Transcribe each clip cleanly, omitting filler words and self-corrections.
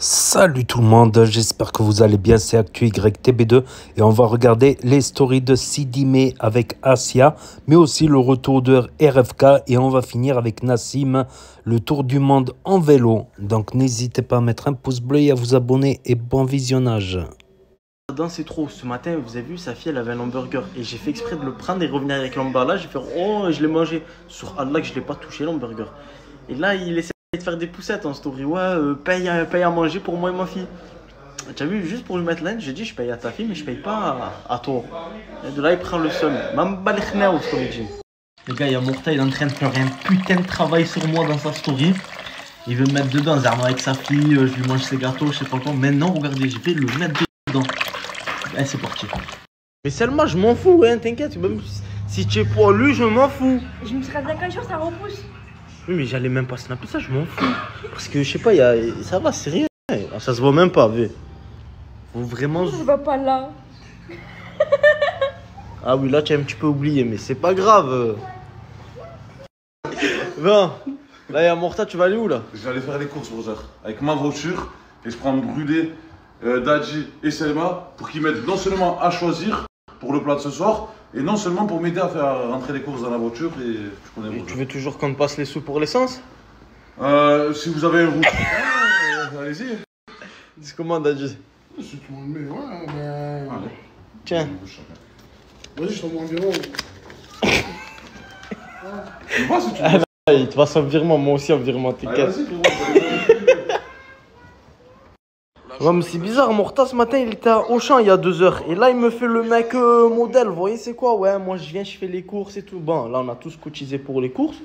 Salut tout le monde, j'espère que vous allez bien, c'est ActuYTB2 et on va regarder les stories de Sidi Meh avec Asia, mais aussi le retour de RFK et on va finir avec Nassim, le tour du monde en vélo. Donc n'hésitez pas à mettre un pouce bleu et à vous abonner et bon visionnage. C'est trop. Ce matin, vous avez vu, sa fille, elle avait un hamburger. Et j'ai fait exprès de le prendre et revenir avec l'emballage. J'ai fait, oh, je l'ai mangé. Sur Allah que je l'ai pas touché, l'hamburger. Et là, il essaie de faire des poussettes en story. Ouais, paye à manger pour moi et ma fille. Tu as vu, juste pour lui mettre l'âne, j'ai dit, je paye à ta fille, mais je paye pas à toi. Et de là, il prend le seum. Même balkhna ou ce qu'on dit. Le gars, il y a Mourta, il est en train de faire un putain de travail sur moi dans sa story. Il veut me mettre dedans, avec sa fille, je lui mange ses gâteaux, je sais pas quoi. Maintenant, regardez, je vais le mettre dedans. Allez, c'est parti. Mais Selma, je m'en fous, hein, t'inquiète. Même si tu es poilu, je m'en fous. Je me serais dit qu'un jour ça repousse. Oui, mais j'allais même pas snapper ça, je m'en fous. Parce que je sais pas, ça va, c'est rien. Ça se voit même pas, vu. Faut vraiment. Je vais pas là. Ah oui, là, tu as un petit peu oublié, mais c'est pas grave. Bon, là, il y a Morta, tu vas aller où là? Je vais aller faire les courses, Roger, avec ma voiture. Et je prends Brûlé, Dadji et Selma pour qu'ils m'aident non seulement à choisir pour le plat de ce soir, et non seulement pour m'aider à faire rentrer les courses dans la voiture. Et tu connais. Et tu veux toujours qu'on te passe les sous pour l'essence? Si vous avez un route. Allez-y. C'est comment, Dadji? Si tout le monde met, ouais, ben. Allez. Tiens. Vas-y, je t'envoie un virement. Je vois si tu veux. Il te passe un virement, moi aussi un virement, Allez, t'inquiète. vas-y, frérot. Ouais, mais c'est bizarre, Morta ce matin il était à Auchan il y a 2 heures. Et là il me fait le mec modèle, vous voyez c'est quoi? Ouais, moi je viens, je fais les courses et tout. Bon, là on a tous cotisé pour les courses.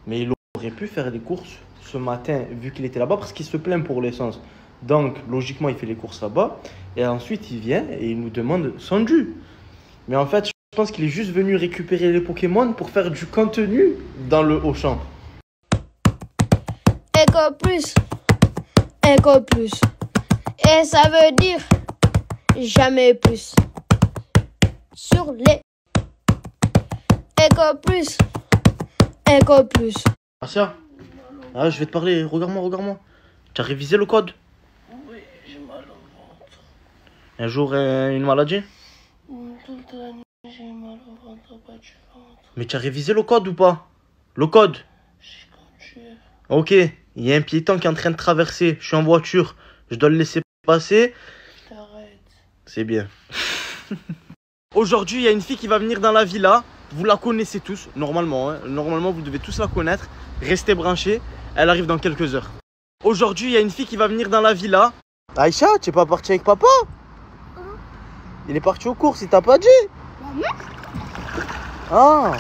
Mais il aurait pu faire les courses ce matin vu qu'il était là-bas parce qu'il se plaint pour l'essence. Donc logiquement il fait les courses là-bas. Et ensuite il vient et il nous demande son dû. Mais en fait je pense qu'il est juste venu récupérer les Pokémon pour faire du contenu dans le Auchan. Éco plus. Éco plus. Et ça veut dire jamais plus. Sur les Éco plus. Éco plus. Asia, ah, je vais te parler, regarde-moi, regarde-moi. Tu as révisé le code? Oui, j'ai mal au ventre. Un jour, une maladie? Tout le temps, j'ai mal au ventre, bas du ventre. Mais tu as révisé le code ou pas? Le code? J'ai conduit. Ok, il y a un piéton qui est en train de traverser. Je suis en voiture. Je dois le laisser passer. Je t'arrête. C'est bien. Aujourd'hui, il y a une fille qui va venir dans la villa. Vous la connaissez tous, normalement. Hein. Normalement, vous devez tous la connaître. Restez branchés. Elle arrive dans quelques heures. Aujourd'hui, il y a une fille qui va venir dans la villa. Aïcha, tu es pas parti avec papa? Il est parti aux courses, il t'a pas dit? Ah,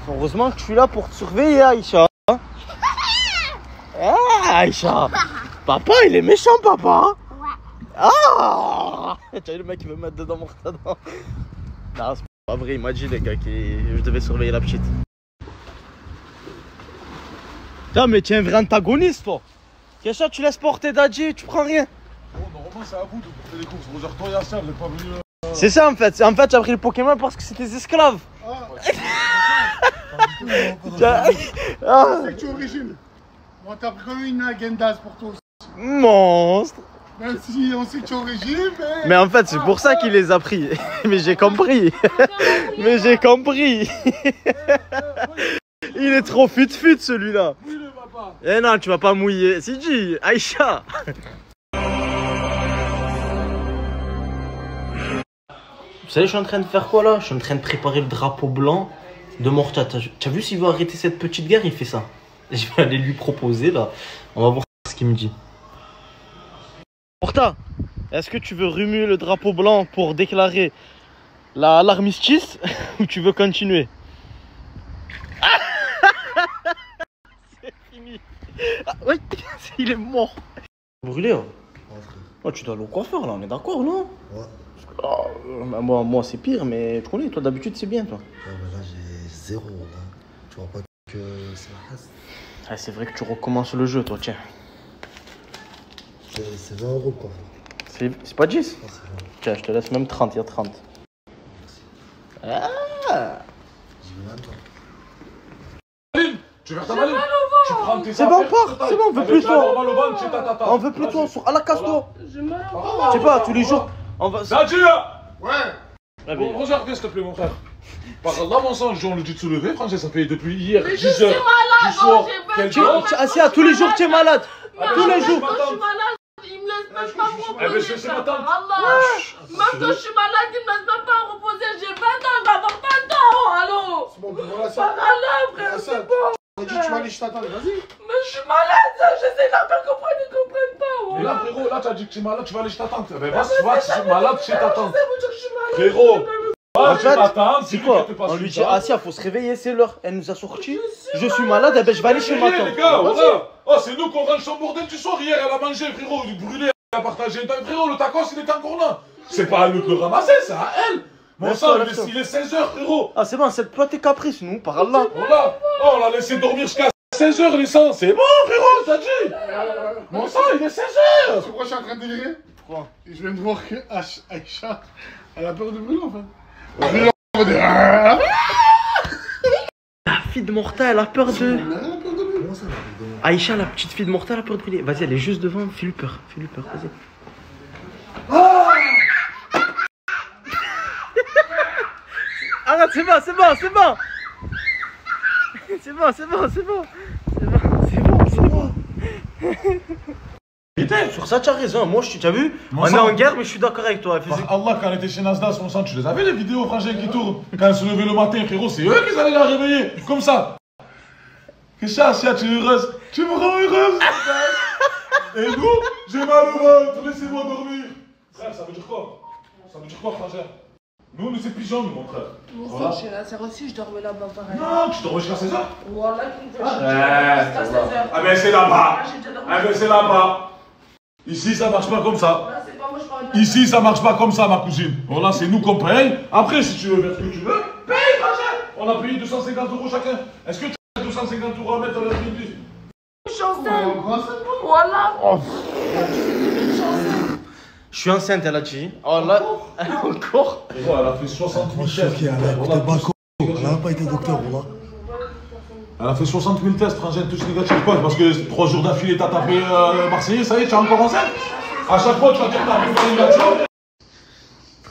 heureusement que je suis là pour te surveiller, Aïcha. Ah, Aïcha. Papa, il est méchant, papa. Ouais. Ah. Tu vois le mec qui veut me mettre dedans, Morta. Non, c'est pas vrai, il m'a dit, les gars, que je devais surveiller la petite. Tiens, mais tu es un vrai antagoniste, toi. Qu'est-ce que tu laisses porter Dadji, tu prends rien. Oh, normalement, c'est à vous de faire les courses. Roger, toi et Asia, vous n'êtes pas venus. C'est ça, en fait. En fait, j'ai pris le Pokémon parce que c'est des esclaves. Ah, c'est que tu es origine. Bon, t'as pris quand même une agendaz pour toi aussi. Monstre. Même si on sait que tu es origine, mais. Mais en fait, c'est pour ça qu'il les a pris. Mais j'ai compris. Mais j'ai compris. Il est trop fut-fut celui-là. Oui, le papa. Eh non, tu vas pas mouiller. Si dit, Aïcha. Vous savez, je suis en train de faire quoi là? Je suis en train de préparer le drapeau blanc de Morta. T'as vu s'il veut arrêter cette petite guerre, il fait ça. Je vais aller lui proposer là. On va voir ce qu'il me dit. Morta, est-ce que tu veux remuer le drapeau blanc pour déclarer l'armistice ou tu veux continuer? C'est fini. Ah, oui, il est mort. Brûlé, hein? Oh, tu dois aller au coiffeur là, on est d'accord, non? Ouais. Oh, moi c'est pire, mais tu connais, toi d'habitude c'est bien, toi. Ouais, mais là j'ai 0. Là. Tu vois pas que ça reste. Ah, c'est vrai que tu recommences le jeu, toi, tiens. C'est 20 € quoi. C'est pas 10? Ah, c'est 20. Tiens, je te laisse même 30, il y a 30. Ah! J'y vais même pas. Tu veux faire ta maline? Tu prends tes C'est bon, affaires, part. total. C'est bon, on veut Avec plus la toi. normale au banc, c'est ta tata. On veut plus toi. À la casse-toi. J'ai mal au Je sais pas, tous les jours. On va. Dadji. Ouais. Bon, regarde, s'il te plaît, mon frère. Par Allah, mon sang, on le dit de se lever, Frangé, ça fait depuis hier, 10 je suis heures malade, du soir. j'ai Quel besoin. jour Asia, tous les jours tu es malade. Tous les jours. Quand je suis malade, il me laisse même pas me Eh ben, reposer. c'est ma tante. Allah. Même quand je suis malade, il me laisse même pas me reposer. J'ai 20 ans, je vais avoir 20 ans. Allô. C'est bon, voilà Par ça. Allah, frère, c'est bon. On dit tu vas aller, je t'attends, vas-y. Mais je suis malade, j'essaie de leur faire comprendre, ils comprennent pas. Mais Voilà. là, frérot, là, tu as dit que tu es malade, tu vas aller chez ta tante. Eh ben, va, tu es malade chez ta tante. Je sais vous dire que je suis malade. Frérot, va chez fait, ta tante, C'est quoi? On lui dit, Asia, faut se réveiller, c'est l'heure. Elle nous a sortis. Je suis malade, eh ben je vais aller chez ma tante. les gars, voilà. Oh, c'est nous qu'on range son bordel du soir. Hier, elle a mangé, frérot, du brûlé, elle a partagé. Frérot, le tacos, il était encore là. C'est pas à nous de le ramasser, c'est à elle. Mon sang, il est 16h, frérot. Ah, c'est bon, c'est pas tes caprices, nous, par Allah. Voilà. Oh, on l'a laissé dormir jusqu'à 16h, les sangs. C'est bon, frérot, t'as dit. Mon sang, il est 16h. C'est pourquoi je suis en train de délirer? Pourquoi? Et je viens de voir que Aïcha, elle a peur de brûler en fait. Brûler, on va dire. Ah, La fille de Morta, elle a peur de. elle a peur de brûler. Aïcha, la petite fille de Morta, elle a peur de brûler. Vas-y, elle est juste devant, fais-lui peur. Fais-lui peur, vas-y. Arrête, c'est bon, c'est bon, c'est bon. C'est bon, c'est bon, c'est bon. C'est bon, c'est bon, c'est bon. Sur ça, tu as raison. Moi, tu as vu, Mon on est sang. en guerre, mais je suis d'accord avec toi. Par Allah, quand elle était chez Nasdaq, mon sang, tu les avais les vidéos, frangin, qui tournent. Quand elle se levait le matin, frérot, c'est eux qui allaient la réveiller. Comme ça. Que ça, Asia, tu es heureuse. Tu me rends heureuse. Et nous, j'ai mal au ventre, laissez-moi dormir. Frère, ça veut dire quoi? Ça veut dire quoi, frangin? Nous, c'est pigeons, nous, mon frère. Mon sang, chez la sœur aussi, je dormais là-bas pareil. Non, tu dors jusqu'à 16h? Voilà, qui me fait Ah, jusqu'à 16h. ah ben c'est là-bas. Ah ben c'est là-bas. Ici ça marche pas comme ça. Là, c'est pas moi, je parle de... Ici ça marche pas comme ça ma cousine. Voilà, c'est nous qu'on paye. Après si tu veux faire ce que tu veux, paye frangin. On a payé 250 € chacun. Est-ce que tu as 250 € à mettre dans l'Airbnb? Je suis enceinte. Voilà. Je suis enceinte, elle a dit. Oh là, encore. Et voilà, elle a fait 60 000 tests. Elle n'a pas été docteur, voilà. Elle a fait 60 000 tests, frangin, tous négatifs. Quoi? Parce que 3 jours d'affilée t'as tapé Marseillais, ça y est, tu es encore enceinte? À chaque fois tu vas dire que t'as fait une action.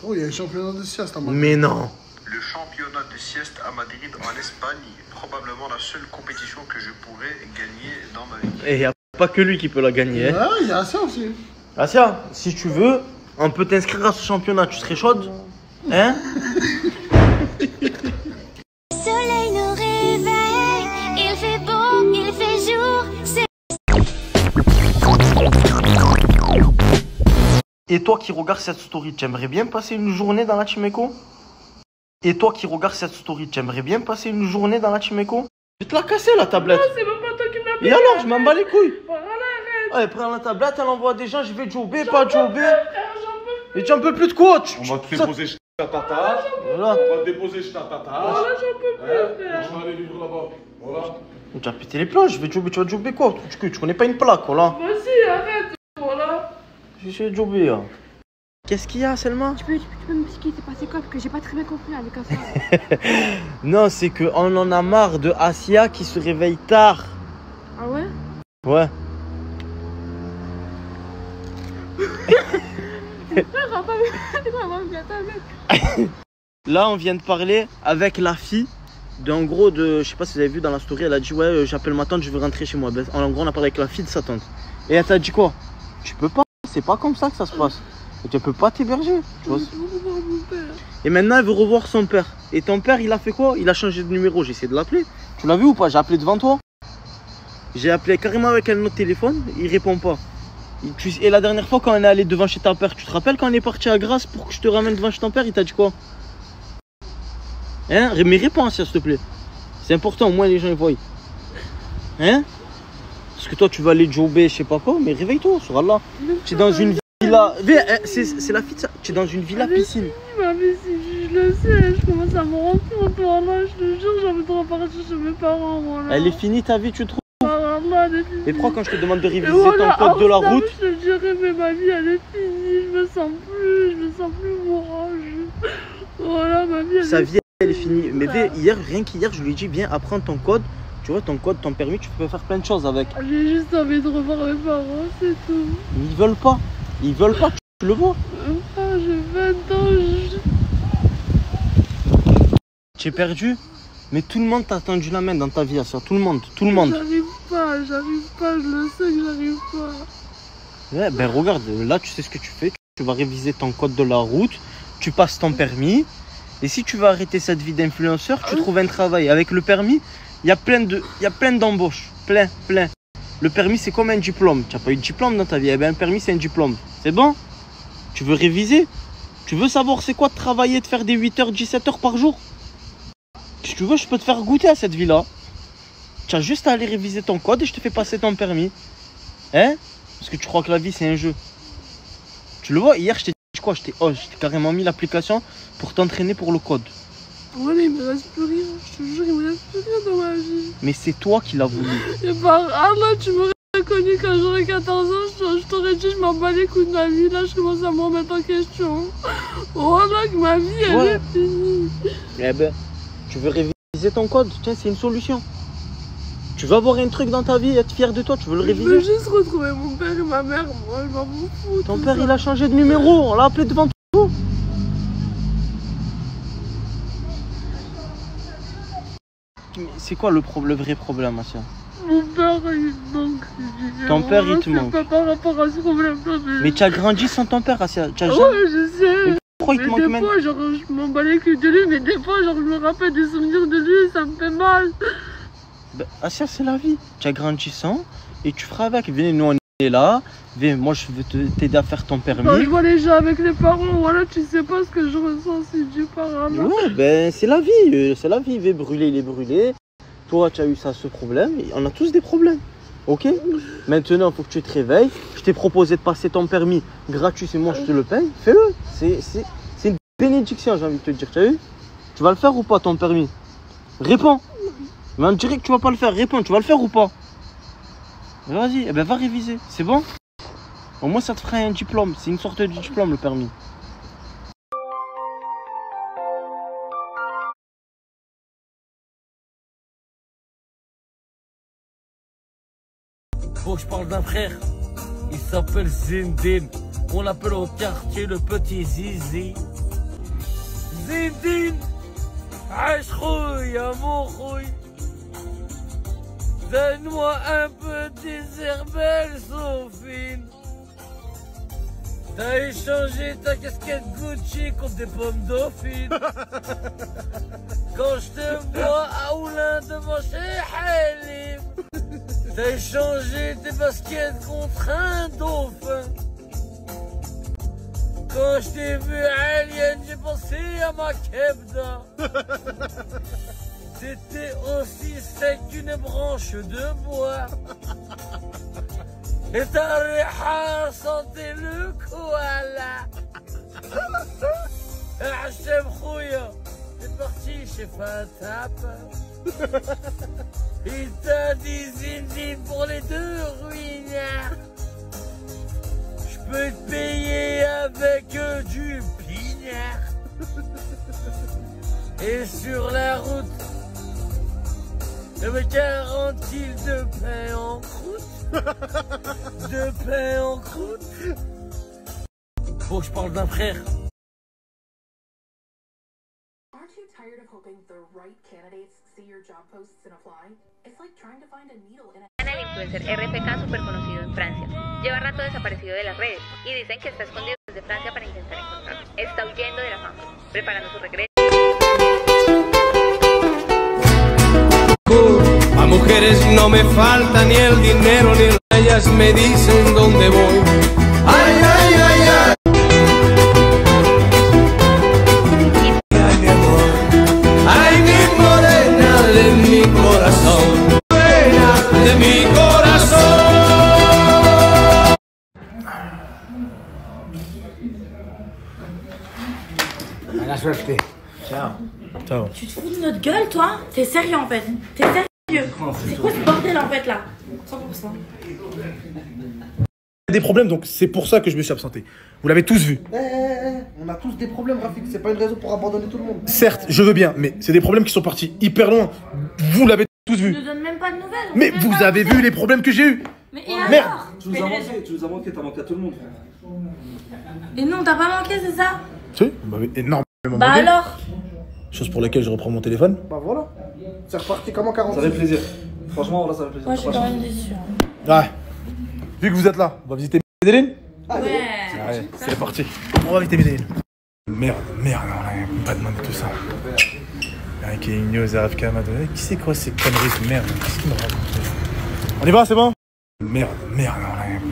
Oh, il y a un championnat de sieste à Madrid. Mais non. Le championnat de sieste à Madrid en Espagne, probablement la seule compétition que je pourrais gagner dans ma vie. Et il n'y a pas que lui qui peut la gagner. Hein. Ouais, il y a ça aussi. Asia, si tu veux, on peut t'inscrire à ce championnat. Tu serais chaude? Hein? Le soleil nous réveille, il fait beau, il fait jour. Et toi qui regardes cette story, tu aimerais bien passer une journée dans la Team Eco? Et toi qui regardes cette story, tu aimerais bien passer une journée dans la Team Eco? Je vais te la casser la tablette. Non, c'est même pas toi qui me l'as payé. Et alors, je m'en bats les couilles. Voilà, arrête. Allez, prends la tablette, elle envoie des gens, je vais jobber, pas jobber. Frère, j'en peux plus. Et tu en peux plus de coach. On va te déposer chez ta tata. Voilà. On va te déposer chez ta tata. Voilà, j'en peux plus, Tu frère. vas aller vivre là-bas. Voilà. Tu as pété les plans, je vais jobber, tu vas jobber quoi? Tu connais pas une plaque, voilà. Vas-y, arrête. Voilà. Je vais jobber là. Qu'est-ce qu'il y a, Selma? Tu peux m'expliquer c'est passé quoi? Parce que j'ai pas très bien compris avec ça. Non, c'est qu'on en a marre de Asia qui se réveille tard. Ah ouais? Ouais. Là, on vient de parler avec la fille d'un gros de. Je sais pas si vous avez vu dans la story, elle a dit ouais, j'appelle ma tante, je veux rentrer chez moi. Ben, en gros, on a parlé avec la fille de sa tante. Et elle t'a dit quoi? Tu peux pas, c'est pas comme ça que ça se passe. Et tu peux pas t'héberger. Tu vois. Et maintenant, elle veut revoir son père. Et ton père, il a fait quoi? Il a changé de numéro. J'ai essayé de l'appeler. Tu l'as vu ou pas? J'ai appelé devant toi. J'ai appelé carrément avec un autre téléphone. Il répond pas. Et la dernière fois, quand on est allé devant chez ton père, tu te rappelles quand on est parti à Grasse pour que je te ramène devant chez ton père? Il t'a dit quoi? Hein? Mais réponds, s'il te plaît. C'est important, au moins les gens ils voient. Hein? Parce que toi, tu vas aller jobber, je sais pas quoi, mais réveille-toi, sur Allah. Tu es dans une villa. C'est la fille de ça. Tu es dans une villa piscine. Ma vie, si je le sais, je commence à me rendre compte. Voilà, je te jure, j'ai envie de repartir chez mes parents. Voilà. Elle est finie ta vie, tu trouves? Allah, elle est finie. Et pourquoi quand je te demande de réviser voilà, ton code de la route? Je te dirais, mais ma vie, elle est finie. Je me sens plus mourant. Voilà, ma vie, elle Sa est vie, elle est finie. Mais hier, rien qu'hier, je lui ai dit, viens, apprends ton code. Tu vois, ton code, ton permis, tu peux faire plein de choses avec. J'ai juste envie de revoir mes parents, c'est tout. Mais ils veulent pas. Ils veulent pas, tu le vois. Enfin, j'ai 20 ans, Tu es perdu. Mais tout le monde t'a tendu la main dans ta vie, ça. Tout le monde, tout le monde. J'arrive pas, je le sais que j'arrive pas. Ouais, ben regarde, là tu sais ce que tu fais. Tu vas réviser ton code de la route, tu passes ton permis. Et si tu veux arrêter cette vie d'influenceur, tu trouves un travail. Avec le permis, il y a plein d'embauches. Plein. Le permis, c'est comme un diplôme. Tu n'as pas eu de diplôme dans ta vie. Eh ben, un permis, c'est un diplôme. C'est bon? Tu veux réviser? Tu veux savoir c'est quoi de travailler, de faire des 8h, 17h par jour? Si tu veux, je peux te faire goûter à cette vie-là. Tu as juste à aller réviser ton code et je te fais passer ton permis. Hein? Parce que tu crois que la vie, c'est un jeu. Tu le vois, hier, je t'ai dit quoi? Je t'ai carrément mis l'application pour t'entraîner pour le code. Ouais, mais il me reste plus rien. Je te jure, il me reste plus rien dans ma vie. Mais c'est toi qui l'as voulu. Et par Allah, tu m'aurais connu quand j'aurais 14 ans. Je t'aurais dit, je m'en bats les coups de ma vie. Là, je commence à me remettre en question. Voilà que ma vie, elle est finie. Eh ben, tu veux réviser ton code? Tiens, c'est une solution. Tu veux avoir un truc dans ta vie et être fier de toi, tu veux le réviser? Je veux juste retrouver mon père et ma mère, moi, je m'en fous. Ton père, il a changé de numéro, on l'a appelé devant toi. C'est quoi le vrai problème, Assia? Mon père, il me manque. Ton père, il te manque. C'est pas par rapport à ce problème-là. Mais tu as grandi sans ton père, Assia. Ouais, je sais. Mais pourquoi il te manque des fois, genre, je m'en bats les couilles de lui, mais des fois, genre, je me rappelle des souvenirs de lui, ça me fait mal. Ben, Assia, c'est la vie. Tu as grandi sans et tu feras avec. Viens, nous, on est là. Viens, moi, je veux t'aider à faire ton permis. Quand je vois les gens avec les parents, voilà, tu sais pas ce que je ressens, c'est du parent. Ouais, ben, c'est la vie. C'est la vie. Il est brûlé, il est brûlé. Toi, tu as eu ça, ce problème. On a tous des problèmes. Ok? Maintenant, il faut que tu te réveilles. Je t'ai proposé de passer ton permis gratuit, c'est moi, je te le paye. Fais-le. C'est une bénédiction, j'ai envie de te dire. Tu as vu? Tu vas le faire ou pas, ton permis? Réponds. Mais on dirait que tu vas pas le faire. Réponds, tu vas le faire ou pas? Vas-y, eh ben va réviser, c'est bon? Au moins ça te fera un diplôme, c'est une sorte de diplôme le permis. Faut que je parle d'un frère, il s'appelle Zindine. On l'appelle au quartier le petit Zizi. Zindine, Ashrouille, mon rouille. Donne-moi un petit herbel, Sophine. T'as échangé ta casquette Gucci contre des pommes dauphines. Quand je te vois à Oulin devant chez Halim, t'as échangé tes baskets contre un dauphin. Quand je t'ai vu Alien, j'ai pensé à ma kebda. C'était aussi sec qu'une branche de bois. Et ta réha sentait le koala. Hachem Khouya, t'es parti chez Fatap. Il t'a dit Zindine pour les 2 ruines. Je peux te payer avec du pignard. Et sur la route, j'avais 40 kilos de pain en croûte. De pain en croûte. Faut que je parle d'un frère. Aren't you tired of hoping the right candidates see your job posts and apply? It's like trying to find a needle in a... El influencer RFK, súper conocido en Francia. Lleva rato desaparecido de las redes y dicen que está escondido desde Francia para intentar encontrarlo. Está huyendo de la fama, preparando su regreso. A mujeres no me falta ni el dinero ni ellas me dicen dónde voy. Ay, ay, ay, ay. Ay, mi amor. Ay, mi morena de mi corazón. Morena de mi corazón. Buena suerte. Ciao. Ciao. Tu te fous de notre gueule, toi? T'es sérieux en fait? T'es sérieux? C'est quoi ce bordel en fait là? 100%. Des problèmes, donc c'est pour ça que je me suis absenté. Vous l'avez tous vu. On a tous des problèmes, Rafik. C'est pas une raison pour abandonner tout le monde. Certes, je veux bien, mais c'est des problèmes qui sont partis hyper loin. Vous l'avez tous vu. Tu ne donnes même pas de nouvelles. Mais vous avez vu les problèmes que j'ai eu. Mais et merde. alors? Tu nous as manqué, t'as manqué à tout le monde. Et non, t'as pas manqué, c'est ça? Si, bah oui, énormément. Bah manqué. alors? Chose pour laquelle je reprends mon téléphone. Bah voilà. C'est reparti comme en 40. Ça fait plaisir. Franchement, voilà, ça fait plaisir. Moi, je suis quand même déçu. Ouais. Vu que vous êtes là, on va visiter Medellin. Ouais. C'est parti. On va visiter Medellin. Merde, on a pas demandé tout ça. Avec Ignos et RFK m'a donné. Qui c'est quoi ces conneries de merde? Qu'est-ce qu'il me raconte? On y va, c'est bon? Merde, on a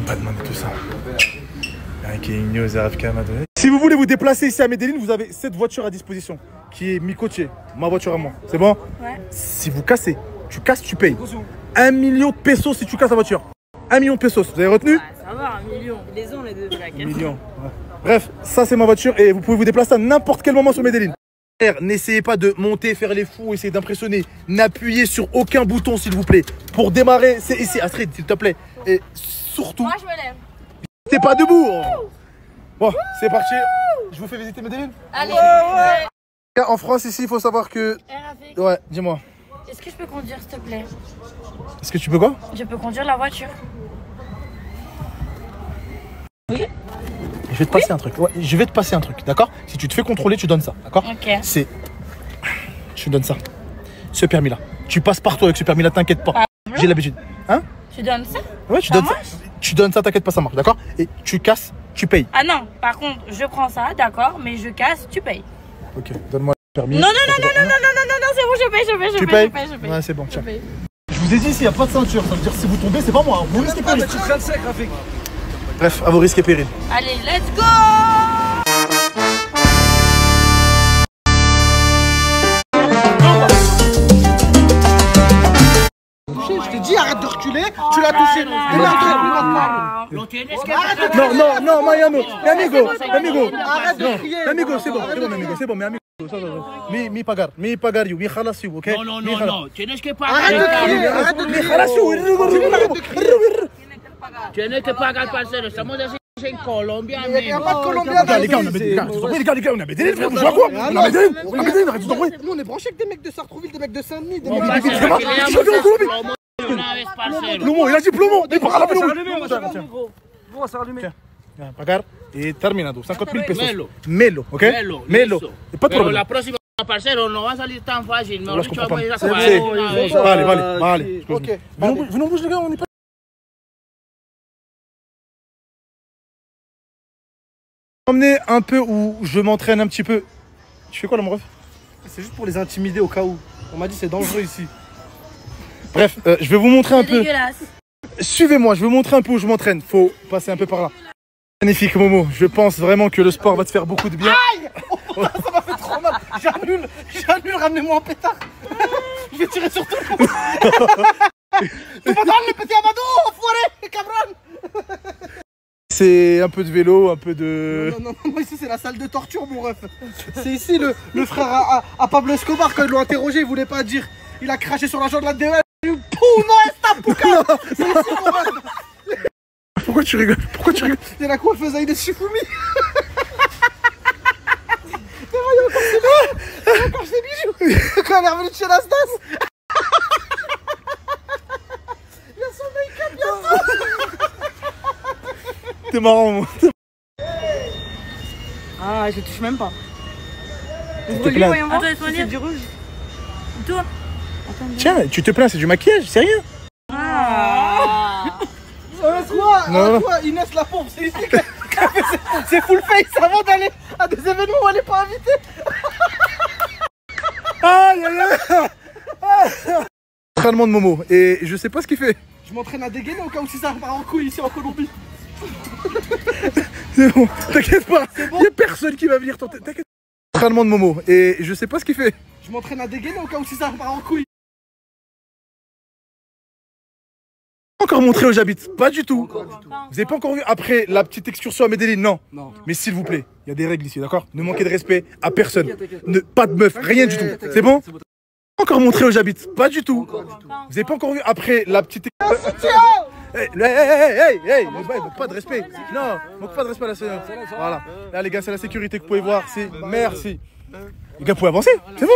pas demandé tout ça. Avec Ignos et RFK m'a donné. Si vous voulez vous déplacer ici à Medellin, vous avez cette voiture à disposition qui est mi coachée, ma voiture à moi. C'est bon? Ouais. Si vous cassez, tu casses, tu payes. 1 million de pesos si tu casses la voiture. 1 million de pesos, vous avez retenu? Ouais, ça va, 1 million. Les ont les deux plaques. 1 million. Ouais. Bref, ça c'est ma voiture et vous pouvez vous déplacer à n'importe quel moment sur Medellin. N'essayez pas de monter, faire les fous, essayer d'impressionner. N'appuyez sur aucun bouton s'il vous plaît. Pour démarrer, c'est ici, Astrid, s'il te plaît. Et surtout, Moi, je me lève. t'es pas debout. Bon, c'est parti. Je vous fais visiter Medellin. Allez. En France, ici, il faut savoir que... RAV. Ouais, dis-moi. Est-ce que je peux conduire, s'il te plaît? Est-ce que tu peux quoi? Je peux conduire la voiture. Oui. Je vais te passer un truc. Ouais, je vais te passer un truc, d'accord? Si tu te fais contrôler, tu donnes ça, d'accord? Ok. C'est... Tu donnes ça. Ce permis-là. Tu passes partout avec ce permis-là, t'inquiète pas. Ah, j'ai l'habitude. Hein? Tu donnes ça? Ouais, tu donnes ça. Tu donnes ça, t'inquiète pas, ça marche, d'accord? Et tu casses, tu payes. Ah non, par contre, je prends ça, d'accord, mais je casse, tu payes. Ok, donne-moi le permis. Non, c'est bon, je paye. Ouais, c'est bon, tiens. Je vous ai dit, s'il n'y a pas de ceinture, ça veut dire si vous tombez, c'est pas moi. Vous risquez péril. Bref, à vos risques et périls. Allez, let's go! Je t'ai dit arrête de reculer, tu l'as touché. Non, Mariano, amigo. Arrête de crier. Amigo, c'est bon, mais amigo. Mi pagar you, mi khalas you, ok? No, tienes que pagar. Arrête de crier. Tienes que pagar, parcero. Estamos en Colombia, Il n'y a pas de Colombiens. Les gars, on a Medellin, frère, on joue à quoi? On a Medellin, arrête de t'envoyer. Nous, on est branchés avec des mecs de Sartrouville, des mecs de Saint-Denis, des No, mecs de... parcero, que le Je suis en Colombie. una vez, parcero. Plomo, il a dit plomo. Il parle à plomo. Bon, ça va allumer. Tiens, pagar et terminado. 50 000 pesos. Melo. Melo, ok? Melo. Pas de Pero problème. la próxima, parcero, no va a salir tan fácil. Là, Mejor je dicho, comprends vamos a ir a pas. jugar una vez. Allez. Ok. Venons, bouge les gars, on est pas... Emmener un peu où je m'entraîne un petit peu. Tu fais quoi là, mon ref? C'est juste pour les intimider au cas où. On m'a dit c'est dangereux ici. Bref, je vais vous montrer un C'est peu. dégueulasse. Suivez-moi, je vais vous montrer un peu où je m'entraîne. Faut passer un peu par là. Magnifique, Momo. Je pense vraiment que le sport va te faire beaucoup de bien. Aïe! Ça m'a fait trop mal. J'annule, ramenez-moi un pétard. Je vais tirer sur tout. Tu vas dans le petit Amadou, enfoiré, cabron. C'est un peu de vélo, un peu de... Non, ici c'est la salle de torture, mon ref. C'est ici le frère à Pablo Escobar, quand ils l'ont interrogé, il voulait pas dire. Il a craché sur la jambe de la DEL. Pouh, non, esta puka. C'est ici, mon ref. Pourquoi tu rigoles? C'est la coiffeuse Aïda Shifumi. Quand ses bijoux. Quand elle est revenue de chez Nasdas. Il y a son make-up bientôt. T'es marrant, moi. Ah, je touche même pas. Tu te plains. Attends, laisse-moi lire. C'est du rouge. Toi. Tiens, tu te plains, c'est du maquillage, c'est rien. Toi, Inès la pauvre, c'est ici que c'est full face avant d'aller à des événements où elle n'est pas invitée. Aïe. Entraînement de Momo, et je sais pas ce qu'il fait. Je m'entraîne à dégainer au cas où si ça part en couille ici en Colombie. C'est bon, t'inquiète pas, il y a personne qui va venir tenter. T'inquiète. Entraînement de Momo, et je sais pas ce qu'il fait. Je m'entraîne à dégainer au cas où si ça part en couille. Encore montré où j'habite, pas du tout. Vous avez pas encore vu après la petite excursion à Medellin, non. Mais s'il vous plaît, il y a des règles ici, d'accord? Ne manquez de respect à personne. Pas de meuf, rien du tout. C'est bon? Encore montré où j'habite, pas du tout. Vous avez pas encore vu après la petite excursion. Hey, manque pas de respect. Non, manque pas de respect à la sécurité. Voilà. Là les gars, c'est la sécurité que vous pouvez voir. Merci. Les gars, vous pouvez avancer. C'est bon.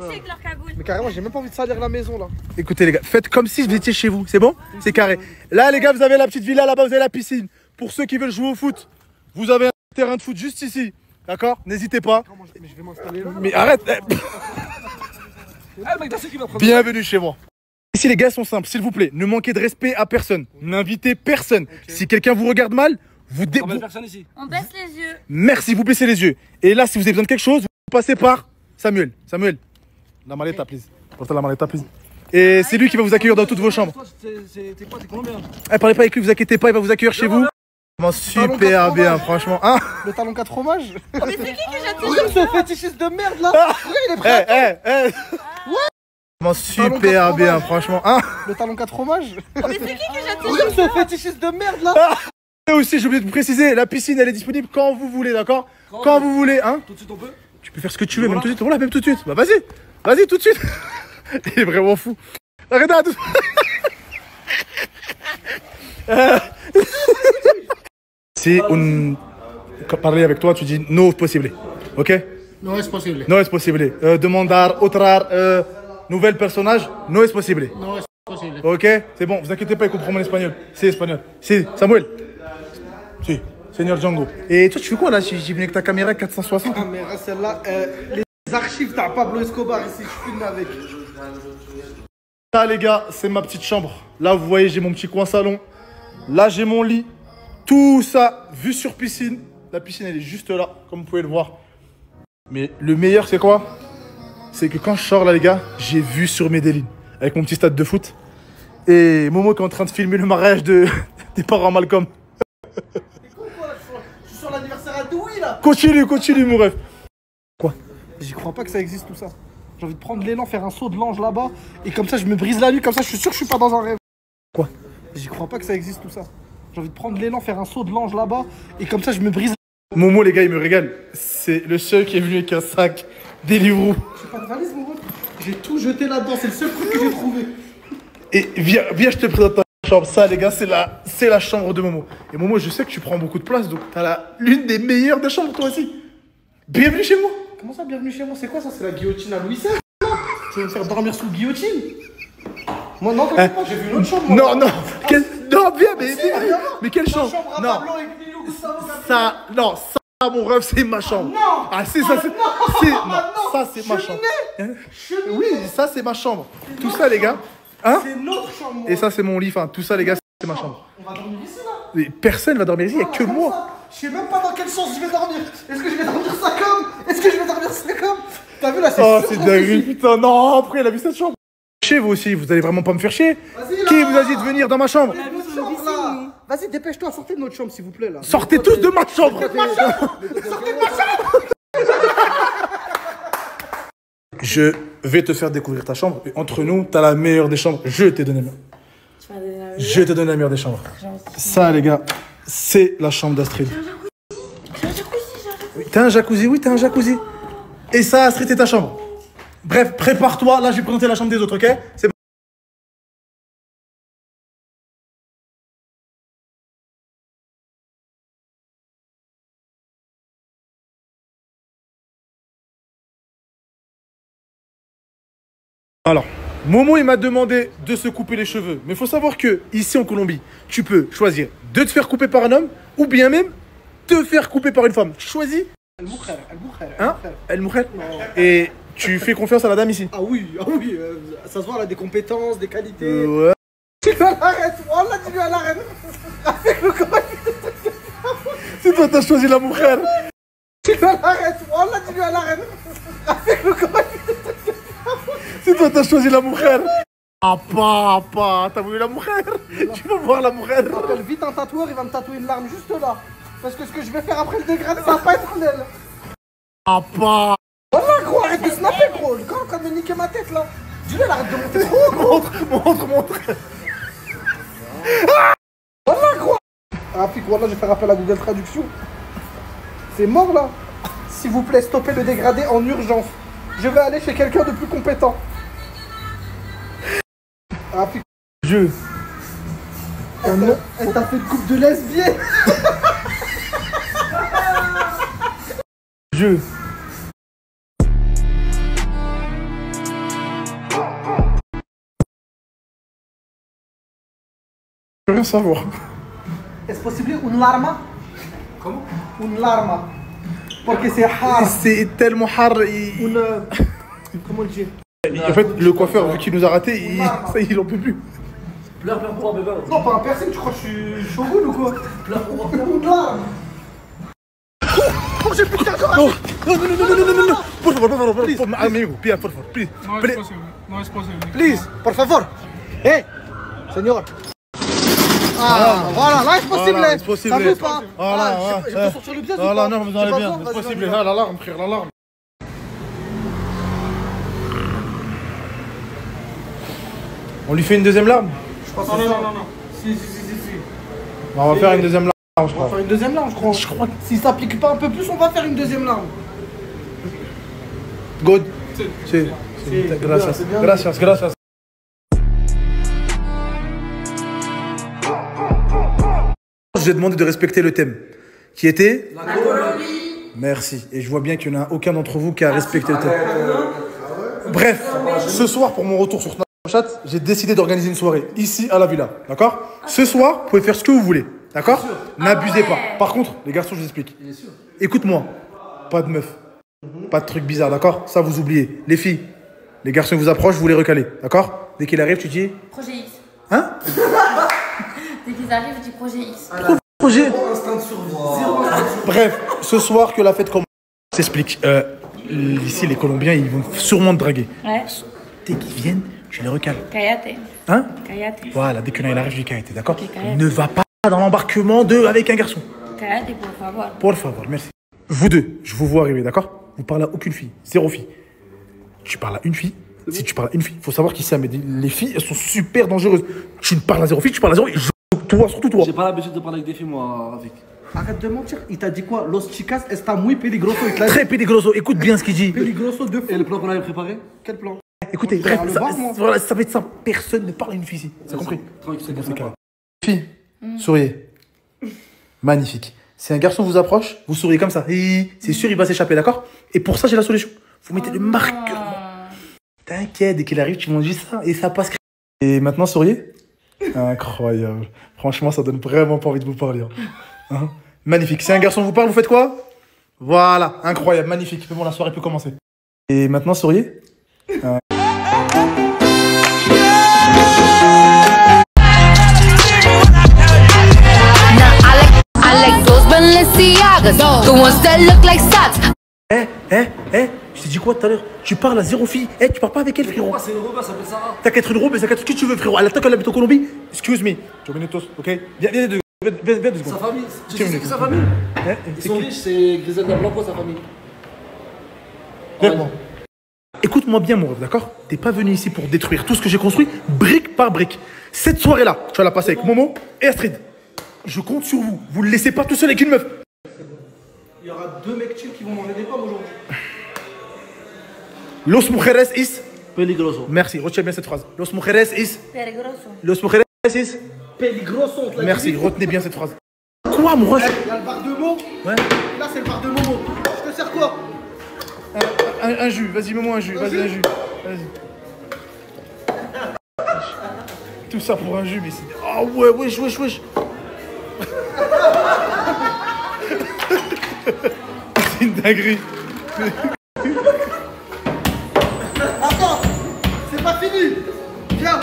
avec leur cagoule. Mais carrément, j'ai même pas envie de salir la maison là. Écoutez les gars, faites comme si vous étiez chez vous, c'est bon? C'est carré. Là les gars, vous avez la petite villa là-bas, vous avez la piscine. Pour ceux qui veulent jouer au foot, vous avez un terrain de foot juste ici. D'accord? N'hésitez pas. Mais je vais m'installer là. Mais arrête. Bienvenue chez moi. Ici les gars sont simples, s'il vous plaît, ne manquez de respect à personne. N'invitez personne. Si quelqu'un vous regarde mal, vous personne ici. On baisse les yeux. Merci, vous baissez les yeux. Et là, si vous avez besoin de quelque chose, vous passez par Samuel. Samuel, la maleta, please. Porte la maleta, please. Et c'est lui qui va vous accueillir dans toutes vos chambres. T'es quoi, t'es colombien? Parlez pas avec lui, vous inquiétez pas, il va vous accueillir chez vous. Super bien, franchement. Hein? Le talon 4 fromages. Mais c'est qui jette Regarde ce fétichiste de merde là. Regarde, il est prêt. Super bien, franchement. Hein? Le talon 4 fromages. Mais c'est qui jette Regarde ce fétichiste de merde là. Et aussi, j'ai oublié de vous préciser, la piscine elle est disponible quand vous voulez, d'accord? Quand vous voulez, hein? Tout de suite on peut? Tu peux faire ce que tu veux, même tout de suite. Voilà, même tout de suite. Bah vas-y, vas-y tout de suite. Il est vraiment fou. Regarde. Si on parler avec toi, tu dis no es possible, ok? No es possible. No es possible. Demandar, otrar, nouvel personnage, no es possible. No es possible. Ok, c'est bon, vous inquiétez pas, il comprend mon espagnol. C'est espagnol. Si, Samuel. Si, Seigneur Django. Et toi, tu fais quoi là? J'ai venu avec ta caméra 460. Caméra, celle-là, les archives, t'as Pablo Escobar ici, je filme avec. Là, les gars, c'est ma petite chambre. Là, vous voyez, j'ai mon petit coin salon. Là, j'ai mon lit. Tout ça, vue sur piscine. La piscine, elle est juste là, comme vous pouvez le voir. Mais le meilleur, c'est quoi? C'est que quand je sors là, les gars, j'ai vue sur Medellin. Avec mon petit stade de foot. Et Momo qui est en train de filmer le mariage des parents Malcolm. Je suis sur l'anniversaire à Doui là. Continue, mon rêve. Quoi? J'y crois pas que ça existe tout ça. J'ai envie de prendre l'élan, faire un saut de l'ange là-bas. Et comme ça, je me brise la nuit. Comme ça, je suis sûr que je suis pas dans un rêve. Quoi? J'y crois pas que ça existe tout ça. J'ai envie de prendre l'élan, faire un saut de l'ange là-bas. Et comme ça, je me brise. Momo, les gars, il me régale. C'est le seul qui est venu avec un sac Deliveroo. J'ai pas de valise, Momo. J'ai tout jeté là-dedans. C'est le seul truc que j'ai trouvé. Et viens, je te présente ta chambre. Ça, les gars, c'est la chambre de Momo. Et Momo, je sais que tu prends beaucoup de place, donc t'as l'une des meilleures des chambres, toi aussi. Bienvenue chez moi. Comment ça, bienvenue chez moi? C'est quoi ça? C'est la guillotine à Louis XVI? Tu veux me faire dormir sous guillotine? Moi, non, t'inquiète pas, j'ai vu une autre chambre. Non, non, non, viens, mais quelle chambre? Non, ça, mon rêve, c'est ma chambre. Non. Ah, c'est ça, ça, c'est ma chambre. Oui, ça, c'est ma chambre. Tout ça, les gars. Hein? C'est notre chambre. Et ça, c'est mon lit. Enfin, tout ça, les gars, c'est ma chambre. On va dormir ici, là? Mais personne va dormir ici, il n'y a que moi. Je sais même pas dans quel sens je vais dormir. Est-ce que je vais dormir ça comme? Est-ce que je vais dormir ça comme? T'as vu là, c'est oh, c'est dingue, putain, non, après, il a vu cette chambre. Chez vous aussi, vous allez vraiment pas me faire chier. Qui vous a dit de venir dans ma chambre? Vas-y, dépêche-toi, sortez de notre chambre, s'il vous plaît, là. Sortez tous de ma chambre. Sortez de ma chambre. Je vais te faire découvrir ta chambre. Et entre nous, t'as la meilleure des chambres. Je t'ai donné la meilleure des chambres. Ça, les gars, c'est la chambre d'Astrid. T'as un jacuzzi, oui, t'as un jacuzzi. Et ça, Astrid, c'est ta chambre. Bref, prépare-toi. Là, je vais présenter la chambre des autres, ok? C'est bon. Alors, Momo, il m'a demandé de se couper les cheveux. Mais il faut savoir que ici en Colombie, tu peux choisir de te faire couper par un homme ou bien même te faire couper par une femme. Tu choisis. Hein? El Mujer. Et tu fais confiance à la dame ici? Ah oui, ça se voit, elle a des compétences, des qualités. Ouais. Dis-lui à l'arrêt, voilà, dis-lui à l'arrêt. Avec le corps. C'est toi, t'as choisi la Mujer. Dis-lui à l'arrêt, voilà, dis-lui à l'arrêt. Avec le corps. C'est toi, t'as choisi la Mujer. Papa, t'as voulu la Mujer? Tu vas voir la Mujer. Appelle vite un tatoueur, il va me tatouer une larme juste là. Parce que ce que je vais faire après le dégradé, ça va pas être l'aile. Papa. Voilà, gros, arrête de snapper, gros. Le gars est en train de me niquer ma tête, là. Dis-lui, elle arrête de monter trop, gros. Montre. Voilà, gros. Ah, puis voilà, je vais faire appel à Google Traduction. C'est mort, là. S'il vous plaît, stoppez le dégradé en urgence. Je vais aller chez quelqu'un de plus compétent. Ah, puis... Elle t'a fait une coupe de lesbienne. veux rien savoir. Est-ce possible une larme? Comment? Une larme. Parce que c'est hard. C'est tellement hard. Comment le dire? En fait, le coiffeur, vu qu'il nous a raté, il en peut plus. Pleure pour bébé. Non, pas un piercing, tu crois que je suis shogun ou quoi? Pleure pour Une larme. Oh, j'ai plus de carte. Non, por favor, amigo, pia, por favor, please. No es posible. Please, por favor. Señor. Ah, voilà, là, c'est possible. Voilà, c'est possible. Ça veut pas. Voilà, je peux sortir le biais ou pas? Voilà, non, vous allez bien, c'est possible. Ah, l'alarme, frère, l'alarme. On lui fait une deuxième larme? Je pense que non. Si. On va faire une deuxième larme, je crois. On va faire une deuxième larme, je crois. Que si ça s'applique pas un peu plus, on va faire une deuxième larme. Good. Si. Gracias. J'ai demandé de respecter le thème, qui était La colonie. Merci. Et je vois bien qu'il n'y en a aucun d'entre vous qui a respecté le thème. Bref, ce soir, pour mon retour sur Snapchat, j'ai décidé d'organiser une soirée ici à la villa. D'accord? Ce soir, vous pouvez faire ce que vous voulez. D'accord? N'abusez pas. Par contre, les garçons, je vous explique. Écoute-moi. Pas de meuf. Pas de trucs bizarres, d'accord? Ça, vous oubliez. Les filles, les garçons vous approchent, vous les recalez. D'accord? Dès qu'il arrive, tu dis. Projet X. Hein? Dès qu'ils arrivent, je dis projet X. Projet. Bref, ce soir que la fête commence. Je t'explique. Ici, les Colombiens, ils vont sûrement te draguer. Ouais. Dès qu'ils viennent, tu les recales. Callate. Hein? Callate. Voilà, dès qu'il arrive, je dis callate, d'accord? callate. Ne va pas dans l'embarquement avec un garçon. Callate, por favor. Por favor, merci. Vous deux, je vous vois arriver, d'accord? Vous parlez à aucune fille, zéro fille. Tu parles à une fille. Si tu parles à une fille, il faut savoir qu'ici, les filles, elles sont super dangereuses. Tu ne parles à zéro fille, tu parles à zéro. Toi, surtout toi. J'ai pas l'habitude de parler avec des filles, moi, avec. Arrête de mentir. Il t'a dit quoi? Los chicas está muy peligroso. Très peligroso. Écoute bien ce qu'il dit. Peligroso de fou. Et le plan qu'on avait préparé? Quel plan? Écoutez, bref, voilà, ça va être ça. Personne ne parle à une fille ici. T'as compris? Tranquille, c'est carré. Fille, souriez. Magnifique. Si un garçon vous approche, vous souriez comme ça. C'est sûr, il va s'échapper, d'accord? Et pour ça, j'ai la solution. Vous mettez le marqueur. T'inquiète, dès qu'il arrive, tu m'en dis ça et ça passe. Et maintenant, souriez. Incroyable. Franchement, ça donne vraiment pas envie de vous parler. Hein? Magnifique. Si un garçon vous parle, vous faites quoi? Voilà. Incroyable. Magnifique. Mais bon, la soirée peut commencer. Et maintenant, souriez. Je t'ai dit quoi tout à l'heure? Tu parles à zéro fille. Tu parles pas avec elle, frérot. C'est une rouba, ça s'appelle Sarah. T'as qu'à être une robe, ça qu'à être ce que tu veux, frérot. Elle attend qu'elle habite en Colombie. Excuse me. 2 minutes, ok? Viens 2 secondes. Sa famille. Tu sais que sa famille? Ils sont riches, c'est Griselda Blanco, sa famille. Écoute-moi bien, mon rêve, d'accord? T'es pas venu ici pour détruire tout ce que j'ai construit, brique par brique. Cette soirée-là, tu vas la passer avec Momo et Astrid. Je compte sur vous. Vous le laissez pas tout seul avec une meuf. Il y aura 2 mecs qui vont manger des pommes aujourd'hui. Los mujeres is peligroso. Merci, retiens bien cette phrase. Los mujeres is Peligroso. Los mujeres is peligroso. Merci, retenez bien cette phrase. Quoi, mon ref? Il y a le bar de mots. Ouais. Là, c'est le bar de Momo. Je te sers quoi? Un jus, vas-y, mets-moi un jus. Vas-y, un jus. Vas-y. Tout ça pour un jus, mais c'est. Ah ouais, wesh. C'est une dinguerie. Attends, c'est pas fini. Viens.